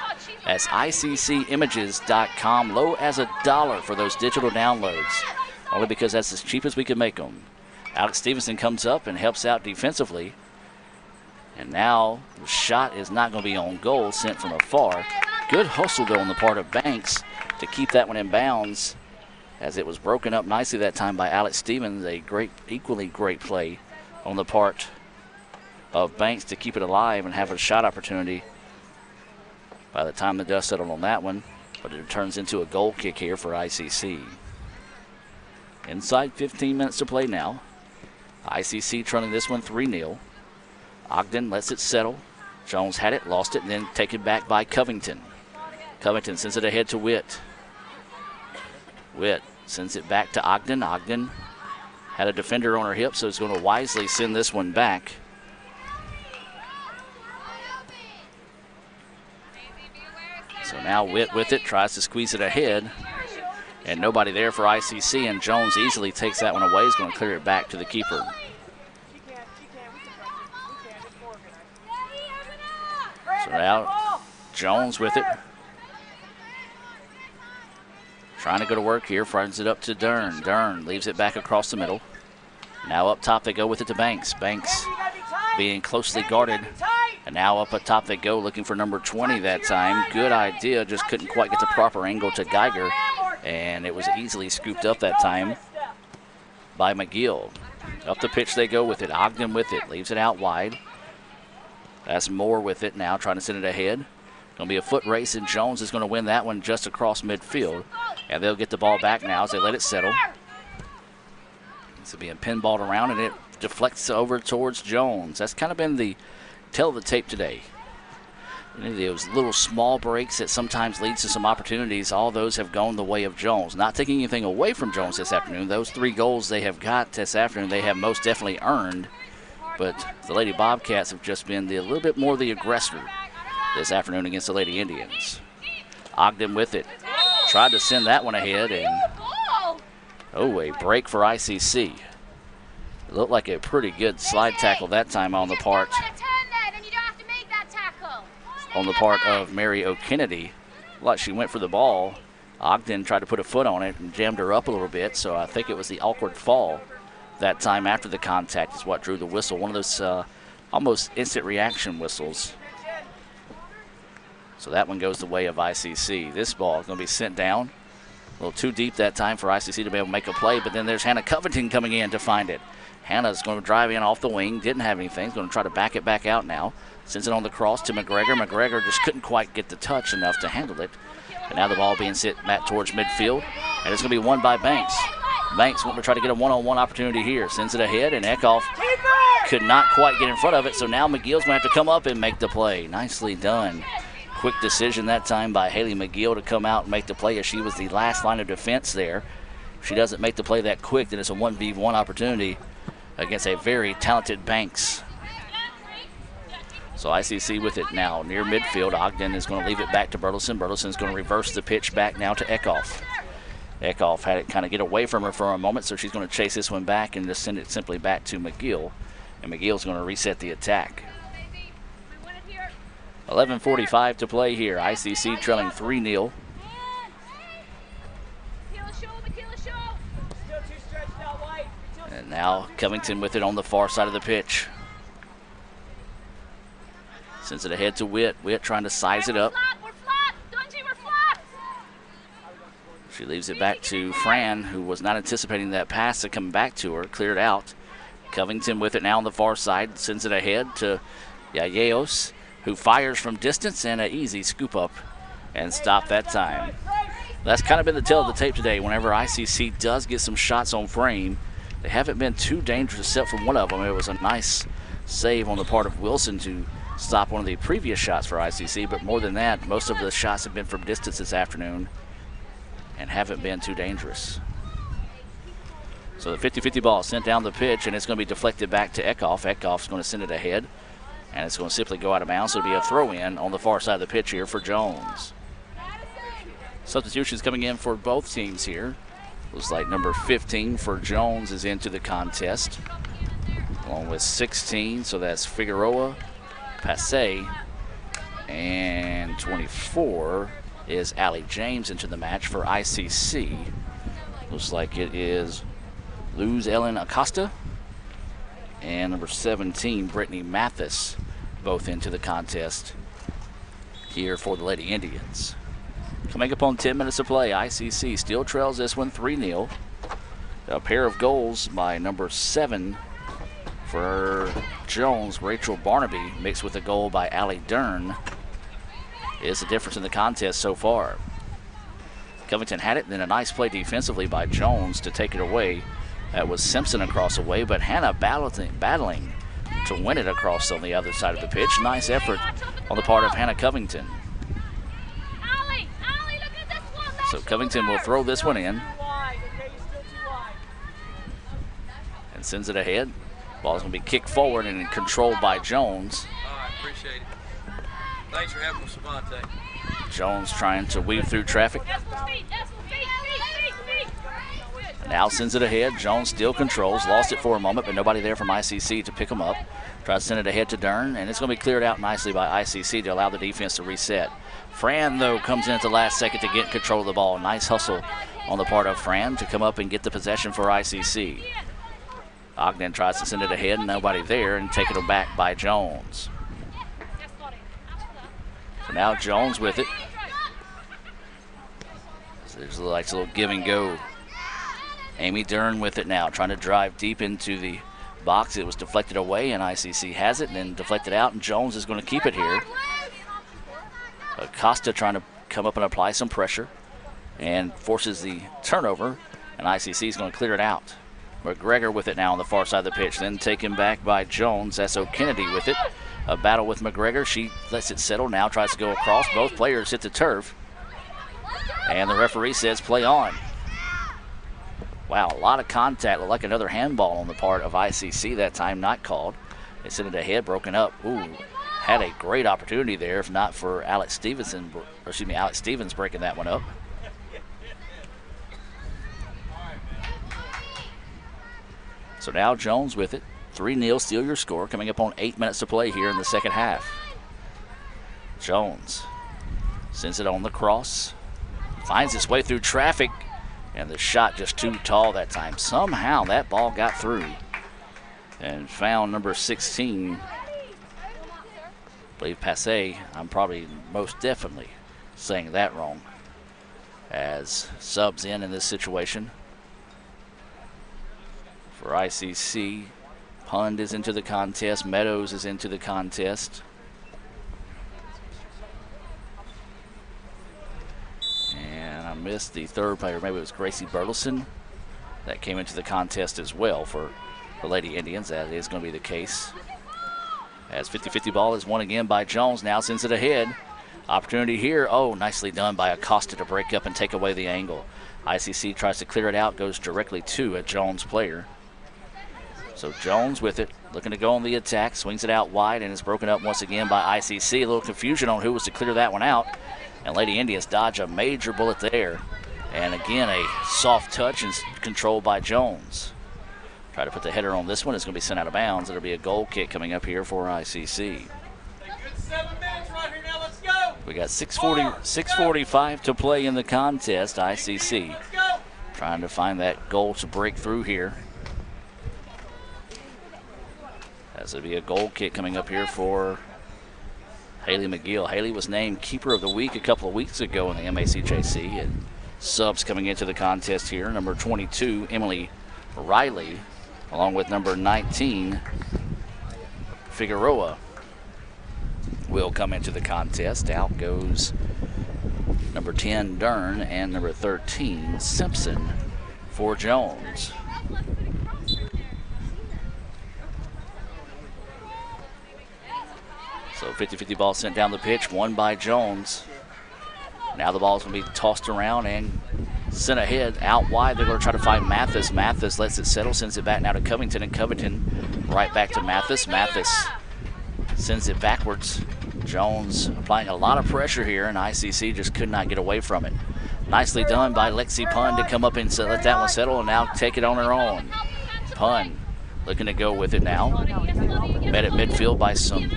That's ICCimages.com. Low as $1 for those digital downloads, only because that's as cheap as we can make them. Alex Stevenson comes up and helps out defensively. And now the shot is not going to be on goal, sent from afar. Good hustle, though, on the part of Banks to keep that one in bounds, as it was broken up nicely that time by Alex Stevens. A great, equally great play on the part of Banks to keep it alive and have a shot opportunity by the time the dust settled on that one. But it turns into a goal kick here for ICC. Inside 15 minutes to play now. ICC trailing this one 3-0. Ogden lets it settle. Jones had it, lost it, and then taken back by Covington. Covington sends it ahead to Witt. Witt sends it back to Ogden. Ogden had a defender on her hip, so he's going to wisely send this one back. So now Witt with it, tries to squeeze it ahead. And nobody there for ICC, and Jones easily takes that one away. He's going to clear it back to the keeper. So now Jones with it. Trying to go to work here, fronts it up to Dern. Dern leaves it back across the middle. Now up top they go with it to Banks. Banks being closely guarded. And now up at top they go, looking for number 20 that time. Good idea, just couldn't quite get the proper angle to Geiger. And it was easily scooped up that time by McGill. Up the pitch they go with it. Ogden with it, leaves it out wide. That's Moore with it now, trying to send it ahead. Going to be a foot race, and Jones is going to win that one just across midfield. And they'll get the ball back now as they let it settle. It's being pinballed around, and it deflects over towards Jones. That's kind of been the tell of the tape today. Those little small breaks that sometimes leads to some opportunities, all those have gone the way of Jones. Not taking anything away from Jones this afternoon. Those 3 goals they have got this afternoon, they have most definitely earned. But the Lady Bobcats have just been a little bit more the aggressor this afternoon against the Lady Indians. Ogden with it. Tried to send that one ahead, and a break for ICC. It looked like a pretty good slide tackle that time on the part of Mary O'Kennedy. Like she went for the ball. Ogden tried to put a foot on it and jammed her up a little bit, so I think it was the awkward fall that time after the contact is what drew the whistle. One of those almost instant reaction whistles. So that one goes the way of ICC. This ball is going to be sent down. A little too deep that time for ICC to be able to make a play, but then there's Hannah Covington coming in to find it. Hannah's going to drive in off the wing, didn't have anything. He's going to try to back it back out now. Sends it on the cross to McGregor. McGregor just couldn't quite get the touch enough to handle it. And now the ball being sent back towards midfield. And it's going to be won by Banks. Banks wanting to try to get a one-on-one opportunity here. Sends it ahead, and Eckhoff could not quite get in front of it. So now McGill's going to have to come up and make the play. Nicely done. Quick decision that time by Haley McGill to come out and make the play, as she was the last line of defense there. If she doesn't make the play that quick, then it's a 1v1 opportunity against a very talented Banks. So ICC with it now near midfield. Ogden is going to leave it back to Burleson. Burleson's going to reverse the pitch back now to Eckhoff. Eckhoff had it kind of get away from her for a moment, so she's going to chase this one back and just send it simply back to McGill. And McGill's going to reset the attack. 11:45 to play here. ICC trailing 3-0. And now Covington with it on the far side of the pitch. Sends it ahead to Witt. Witt trying to size it up. She leaves it back to Fran, who was not anticipating that pass to come back to her. Cleared out. Covington with it now on the far side. Sends it ahead to Yayeos, who fires from distance, and an easy scoop up and stop that time. That's kind of been the tale of the tape today. Whenever ICC does get some shots on frame, they haven't been too dangerous except for one of them. It was a nice save on the part of Wilson to stop one of the previous shots for ICC, but more than that, most of the shots have been from distance this afternoon and haven't been too dangerous. So the 50-50 ball sent down the pitch, and it's going to be deflected back to Eckhoff. Eckhoff's going to send it ahead, and it's going to simply go out of bounds. So it'll be a throw-in on the far side of the pitch here for Jones. Substitutions coming in for both teams here. Looks like number 15 for Jones is into the contest, along with 16, so that's Figueroa, Passe, and 24 is Allie James into the match for ICC. Looks like it is Luz Ellen Acosta and number 17, Brittany Mathis, both into the contest here for the Lady Indians. Coming up on 10 minutes of play, ICC still trails this one 3-0. A pair of goals by number 7 for Jones, Rachel Barnaby, mixed with a goal by Allie Dern, is the difference in the contest so far. Covington had it, then a nice play defensively by Jones to take it away. That was Simpson across the way, but Hannah battling to win it across on the other side of the pitch. Nice effort on the part of Hannah Covington. So Covington will throw this one in and sends it ahead. Ball's going to be kicked forward and controlled by Jones. All right, appreciate it. Thanks for having us, Savante. Jones trying to weave through traffic. Now sends it ahead. Jones still controls. Lost it for a moment, but nobody there from ICC to pick him up. Tries to send it ahead to Dern, and it's going to be cleared out nicely by ICC to allow the defense to reset. Fran, though, comes in at the last second to get control of the ball. Nice hustle on the part of Fran to come up and get the possession for ICC. Ogden tries to send it ahead, nobody there, and taking it back by Jones. So now Jones with it. So there's a little give and go. Amy Dern with it now, trying to drive deep into the box. It was deflected away, and ICC has it, and then deflected out, and Jones is going to keep it here. Acosta trying to come up and apply some pressure and forces the turnover, and ICC is going to clear it out. McGregor with it now on the far side of the pitch, then taken back by Jones. That's O'Kennedy with it. A battle with McGregor. She lets it settle now, tries to go across. Both players hit the turf, and the referee says play on. Wow, a lot of contact. Looked like another handball on the part of ICC that time, not called. They sent it ahead, broken up. Ooh, had a great opportunity there, if not for Alex Stevens breaking that one up. So now Jones with it. 3-0, steal your score, coming up on 8 minutes to play here in the second half. Jones sends it on the cross, finds its way through traffic, and the shot just too tall that time. Somehow that ball got through and found number 16. I believe Passe. I'm probably most definitely saying that wrong. As subs in this situation. For ICC, Pund is into the contest. Meadows is into the contest. And I missed the third player. Maybe it was Gracie Burleson that came into the contest as well for the Lady Indians. That is going to be the case. As 50-50 ball is won again by Jones. Now sends it ahead. Opportunity here. Oh, nicely done by Acosta to break up and take away the angle. ICC tries to clear it out, goes directly to a Jones player. So Jones with it, looking to go on the attack, swings it out wide, and it's broken up once again by ICC. A little confusion on who was to clear that one out. And Lady Indians dodge a major bullet there. And again, a soft touch and controlled by Jones. Try to put the header on this one. It's going to be sent out of bounds. It'll be a goal kick coming up here for ICC. We got 6:45 to play in the contest. ICC trying to find that goal to break through here. As it'll be a goal kick coming up here for Haley McGill. Haley was named Keeper of the Week a couple of weeks ago in the MACJC. And subs coming into the contest here. Number 22, Emily Riley, along with number 19, Figueroa, will come into the contest. Out goes number 10, Dern, and number 13, Simpson, for Jones. So 50-50 ball sent down the pitch, won by Jones. Now the ball's going to be tossed around and sent ahead. Out wide, they're going to try to find Mathis. Mathis lets it settle, sends it back now to Covington, and Covington right back to Mathis. Mathis sends it backwards. Jones applying a lot of pressure here, and ICC just could not get away from it. Nicely done by Lexi Pund to come up and let that one settle and now take it on her own. Pund looking to go with it now. Met at midfield by some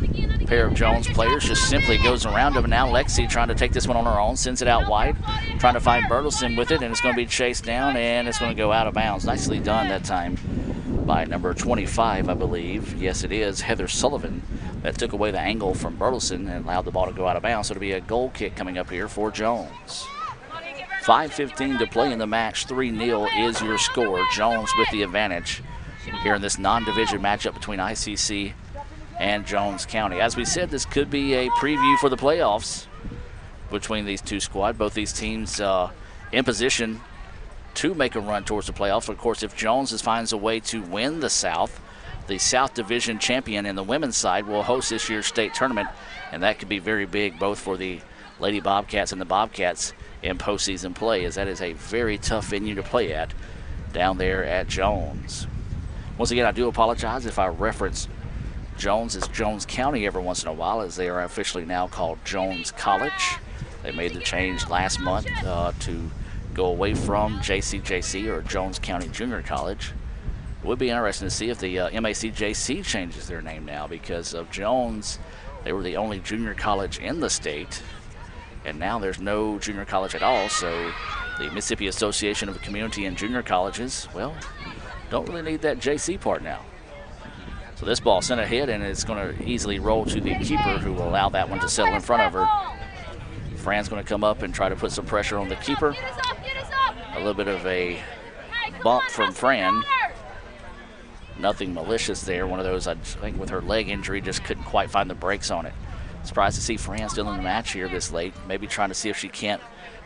pair of Jones players, just simply goes around him. And now Lexi trying to take this one on her own, sends it out wide, trying to find Bertelson with it, and it's going to be chased down, and it's going to go out of bounds. Nicely done that time by number 25, I believe. Yes, it is, Heather Sullivan. That took away the angle from Bertelson and allowed the ball to go out of bounds. So it'll be a goal kick coming up here for Jones. 5:15 to play in the match. 3-0 is your score. Jones with the advantage here in this non-division matchup between ICC and Jones County. As we said, this could be a preview for the playoffs between these two squads. Both these teams in position to make a run towards the playoffs. Of course, if Jones finds a way to win the South Division champion in the women's side will host this year's state tournament, and that could be very big both for the Lady Bobcats and the Bobcats in postseason play, as that is a very tough venue to play at down there at Jones. Once again, I do apologize if I reference Jones as Jones County every once in a while, as they are officially now called Jones College. They made the change last month to go away from JCJC or Jones County Junior College. It would be interesting to see if the MACJC changes their name now, because of Jones, they were the only junior college in the state, and now there's no junior college at all. So the Mississippi Association of Community and Junior Colleges, well, don't really need that JC part now. So this ball sent ahead, and it's going to easily roll to the keeper, who will allow that one to settle in front of her. Fran's going to come up and try to put some pressure on the keeper. A little bit of a bump from Fran. Nothing malicious there. One of those, I think, with her leg injury, just couldn't quite find the brakes on it. Surprised to see Fran still in the match here this late. Maybe trying to see if she can't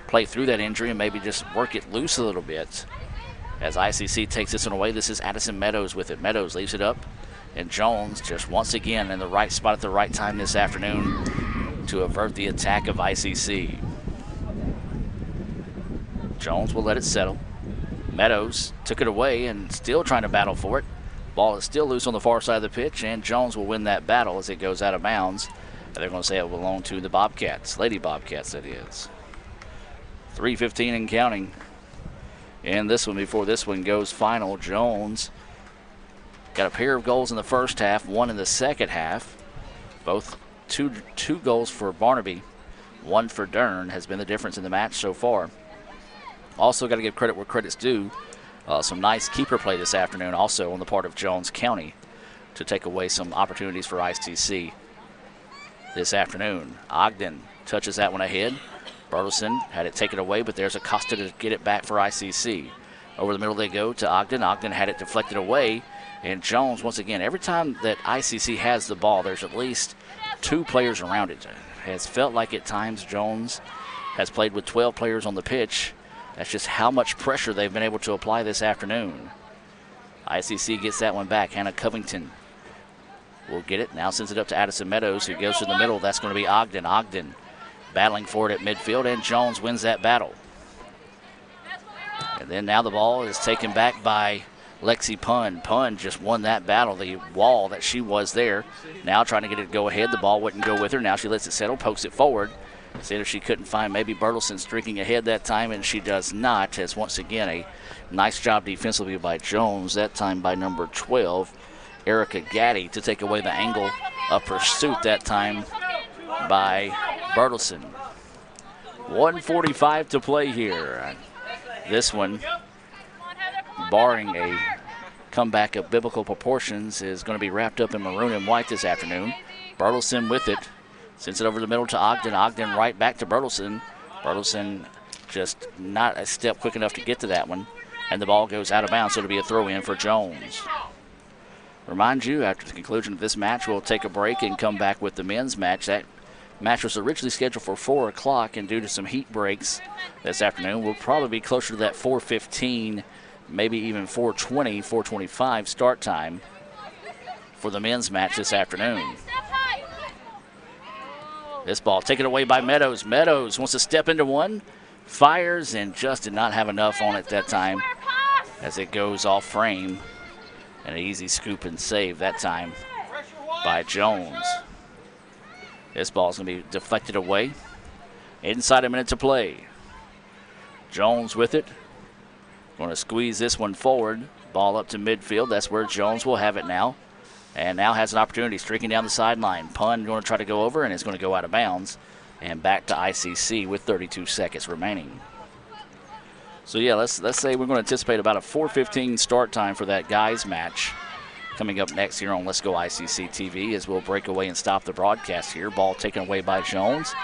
play through that injury and maybe just work it loose a little bit. As ICC takes this one away, this is Addison Meadows with it. Meadows leaves it up, and Jones just once again in the right spot at the right time this afternoon to avert the attack of ICC. Jones will let it settle. Meadows took it away and still trying to battle for it. Ball is still loose on the far side of the pitch, and Jones will win that battle as it goes out of bounds. And they're going to say it will belong to the Bobcats, Lady Bobcats that is. 3:15 and counting. And this one, before this one goes final, Jones got a pair of goals in the first half, one in the second half. Both two goals for Barnaby, one for Dern has been the difference in the match so far. Also got to give credit where credit's due. Some nice keeper play this afternoon also on the part of Jones County to take away some opportunities for ICC this afternoon. Ogden touches that one ahead. Burleson had it taken away, but there's Acosta to get it back for ICC. Over the middle they go to Ogden. Ogden had it deflected away, and Jones, once again, every time that ICC has the ball, there's at least two players around it. It has felt like at times Jones has played with 12 players on the pitch. That's just how much pressure they've been able to apply this afternoon. ICC gets that one back. Hannah Covington will get it. Now sends it up to Addison Meadows, who goes to the middle. That's going to be Ogden. Ogden battling for it at midfield, and Jones wins that battle. And then now the ball is taken back by Lexi Pun. Pun just won that battle, the wall that she was there. Now trying to get it to go ahead. The ball wouldn't go with her. Now she lets it settle, pokes it forward. See if she couldn't find maybe Burleson streaking ahead that time, and she does not, as once again a nice job defensively by Jones, that time by number 12, Erica Gaddy, to take away the angle of pursuit that time by Burleson. 1:45 to play here. This one, barring a comeback of biblical proportions, is going to be wrapped up in maroon and white this afternoon. Burleson with it. Sends it over the middle to Ogden. Ogden right back to Burleson. Burleson just not a step quick enough to get to that one. And the ball goes out of bounds, so it'll be a throw-in for Jones. Remind you, after the conclusion of this match, we'll take a break and come back with the men's match. That match was originally scheduled for 4 o'clock, and due to some heat breaks this afternoon, we'll probably be closer to that 4:15, maybe even 4:20, 4:25 start time for the men's match this afternoon. This ball taken away by Meadows. Meadows wants to step into one, fires, and just did not have enough on it that time as it goes off frame. An easy scoop and save that time by Jones. This ball's going to be deflected away. Inside a minute to play. Jones with it. Going to squeeze this one forward. Ball up to midfield. That's where Jones will have it now. And now has an opportunity, streaking down the sideline. Pun going to try to go over, and it's going to go out of bounds. And back to ICC with 32 seconds remaining. So yeah, let's say we're going to anticipate about a 4:15 start time for that guys match coming up next here on Let's Go ICC TV, as we'll break away and stop the broadcast here. Ball taken away by Jones.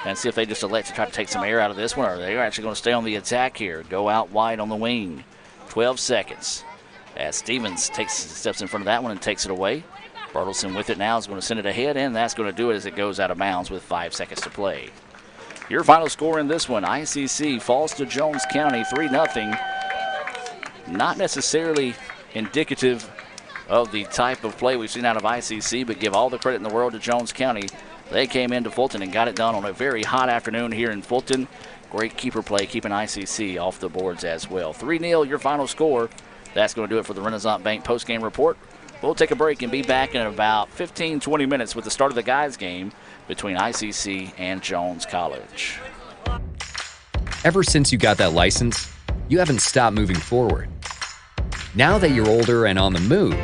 And see if they just elect to try to take some air out of this one, or they're actually going to stay on the attack here. Go out wide on the wing. 12 seconds. As Stevens steps in front of that one and takes it away. Burleson with it now is going to send it ahead, and that's going to do it as it goes out of bounds with 5 seconds to play. Your final score in this one, ICC falls to Jones County 3-0. Not necessarily indicative of the type of play we've seen out of ICC, but give all the credit in the world to Jones County. They came into Fulton and got it done on a very hot afternoon here in Fulton. Great keeper play, keeping ICC off the boards as well. 3-0, your final score. That's going to do it for the Renaissance Bank postgame report. We'll take a break and be back in about 15-20 minutes with the start of the guys game between ICC and Jones College. Ever since you got that license, you haven't stopped moving forward. Now that you're older and on the move,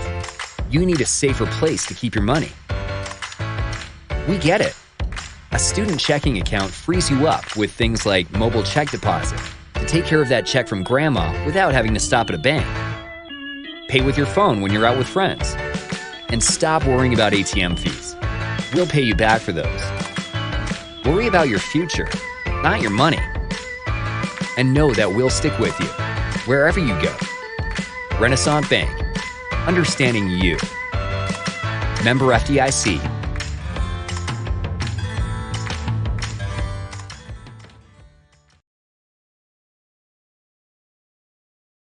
you need a safer place to keep your money. We get it. A student checking account frees you up with things like mobile check deposit to take care of that check from grandma without having to stop at a bank. Pay with your phone when you're out with friends. And stop worrying about ATM fees. We'll pay you back for those. Worry about your future, not your money. And know that we'll stick with you wherever you go. Renaissance Bank, understanding you. Member FDIC,